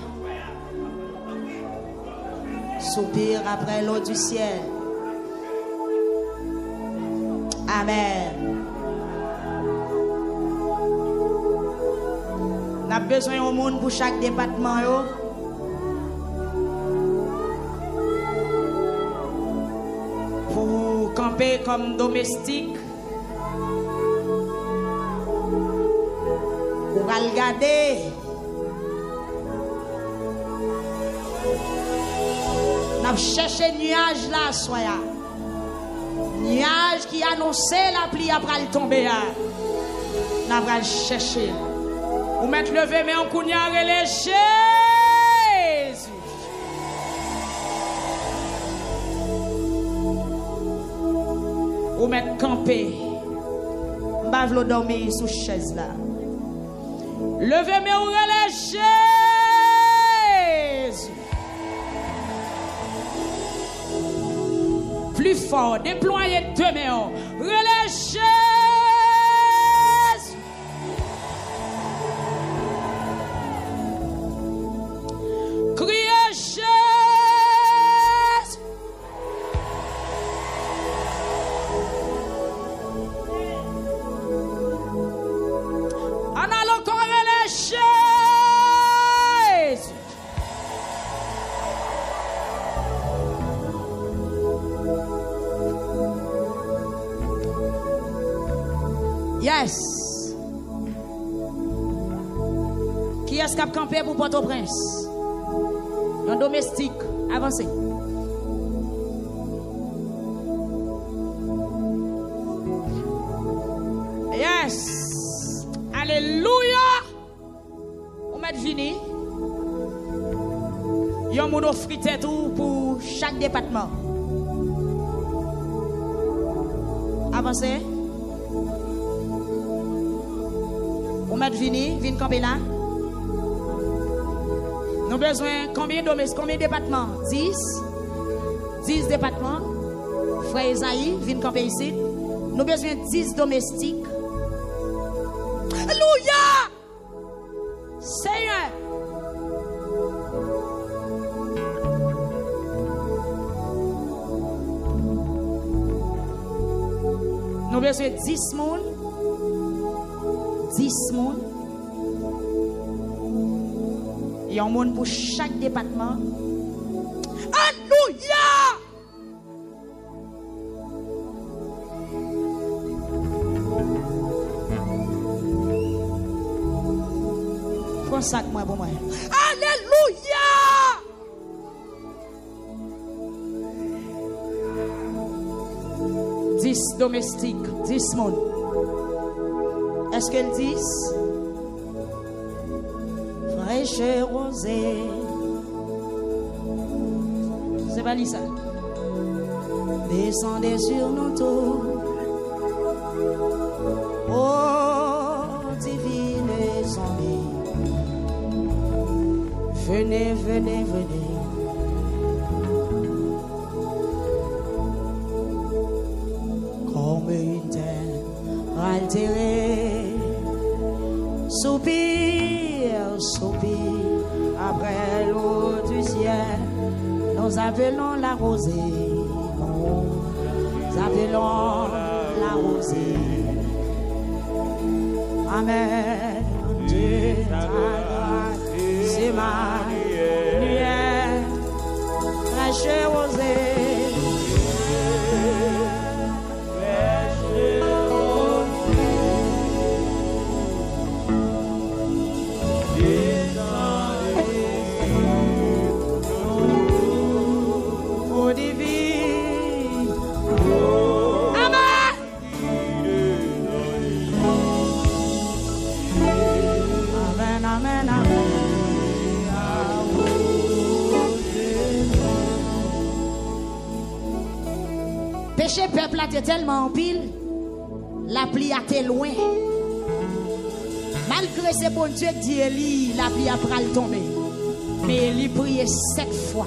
soupire après l'eau du ciel. Amen. On a besoin d'un monde pour chaque département. Pour camper comme domestique. Pour regarder. On a cherché nuage là, soya. Nuage qui annonçait la pluie après le tomber. On a le chercher. Vous mettez levé, mais en cougnard et les Jésus. Vous mettez campé. M'bavlo dormir sous chaise là. Levez, mais on relève Jésus. Plus fort, déployez deux mains. Relève Jésus. Yes. Qui est-ce qui a campé pour Port-au-Prince? Un domestique. Avancez. Yes. Alléluia. On met fini. Il y a un monde offert tout pour chaque département. Avancez. On met fini. Viens camper là. Nous avons besoin combien de départements? 10. 10 départements. Frère Isaïe, viens camper ici. Nous avons besoin de 10 domestiques. Alléluia! Seigneur! Nous besoin 10 moun. 10 moun. Il y a un monde pour chaque département. Alléluia! Prends ça moi pour moi. Alléluia! Domestique, 10 monde. Est-ce qu'elle dit? Fraîche rosée. C'est pas ça. Descendez sur nous tous. Oh, divine zombie. Venez, venez, venez. Altéré, soupir, soupir, après l'eau du ciel, nous appelons la rosée, nous appelons la rosée. Amen. Dieu ta grâce, c'est ma lumière, fraîche rosée. Péché peuple a été tellement en pile, la pluie a été loin. Malgré ce bon Dieu qui dit Élie, la pluie a pral tomber. Mais Élie priait 7 fois.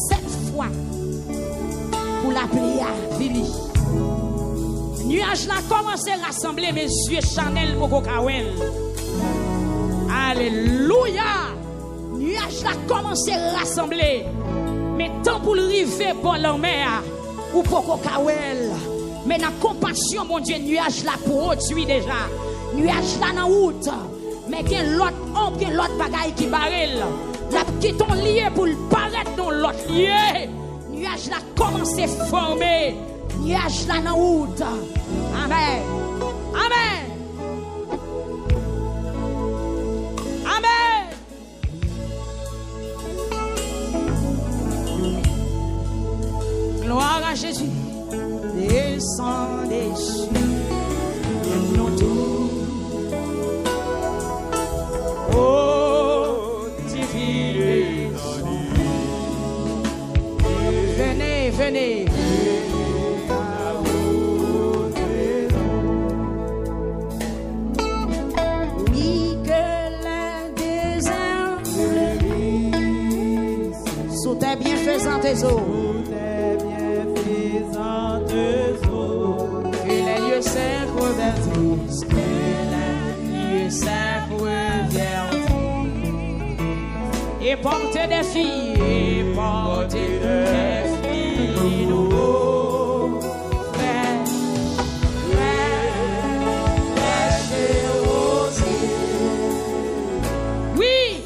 7 fois pour la pluie à venir. Nuage là commencé à rassembler mes yeux Chanel pour Kokawel. Alléluia. Nuage là commencé à rassembler. Mais tant pour le river pour la mer ou pour Kokawel. Mais dans compassion, mon Dieu, nuage là produit déjà. Nuage là dans route. Mais il y a l'autre ombre, il y a l'autre bagaille qui barrel. Là qui ton lié pour le paraître dans l'autre lié. Nuage là commence à former. Nuage là dans route. Amen. Amen. Amen. Gloire à Jésus. Descendez sur nous tous. Oh, divine. Venez, venez. Oui, que le désert sous tes bienfaisantes eaux. C'est converti, que c'est converti, et porter des filles, et porter des filles nouveaux, frères, oui,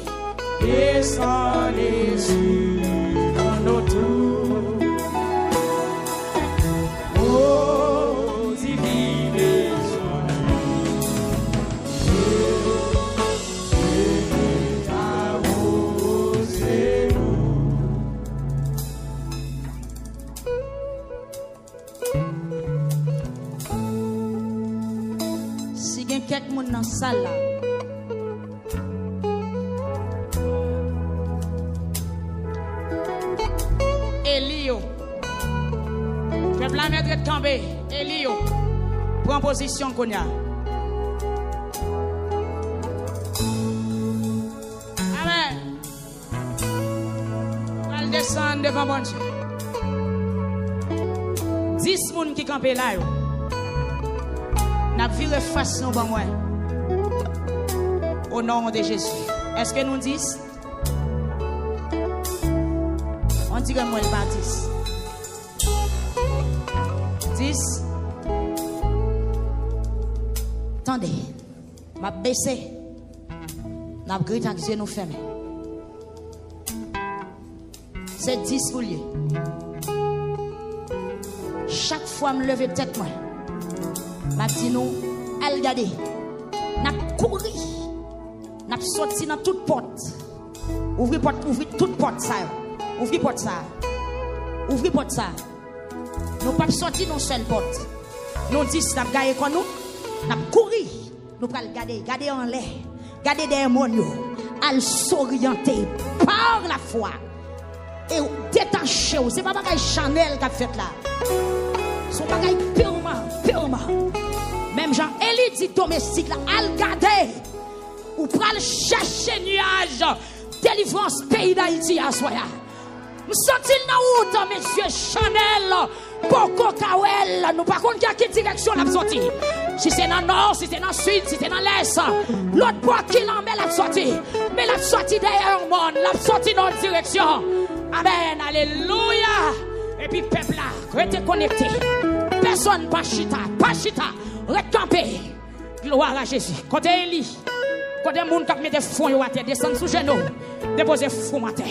descendez sur nos tours. Quelques monde dans la salle là. Elio. Peuple la mettre de camper. Elio. Prends position qu'on a. Amen. On va descendre devant mon Dieu. 10 personnes qui campent là. N'a viré façon pour moi. Au nom de Jésus. Est-ce que nous disons? On dirait moi le baptiste. 10. Attendez. M'a baissé. N'a gris tant que nous fermé. C'est 10 pour lui. Chaque fois me lever tête moi. M'a dit nous, elle garder. N'a couru. N'a sorti dans toute porte. Ouvrir toute porte ça. Ouvrir porte ça. Ouvrir porte ça. Nous pas sorti dans seule porte. Nous 10 n'a gagné quoi nous? N'a couru. Nous pas garder en l'air. Garder des mondes. À s'orienter par la foi. Et détacher. C'est pas bagaille Chanel qui a fait là. Son bagaille purement. Même Jean-Élie dit domestique là, al garder. Ou pral chercher nuage. Délivrance pays d'Haïti à soya. Nous sortis dans route, monsieur Chanel. Boko Kawel. Nous pas contre quelle direction la sorti. Si c'est dans le nord, si c'est dans le sud, si c'est dans l'est. L'autre bois qui l'en met la sortie. Mais la sortie derrière le monde. La sortie dans la direction. Amen. Alléluia. Et puis peuple là, restez connecté. Personne pas chita. Reste campé. Gloire à Jésus. Côté Élie. Côté monde qui met des fonds à terre, descend sous genoux. Déposer fou à terre.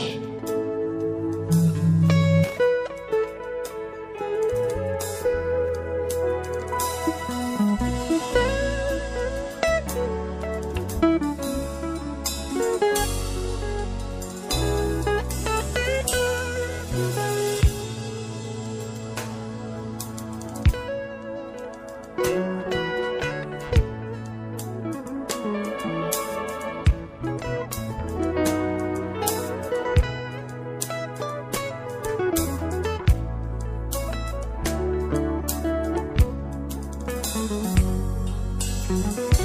Thank you.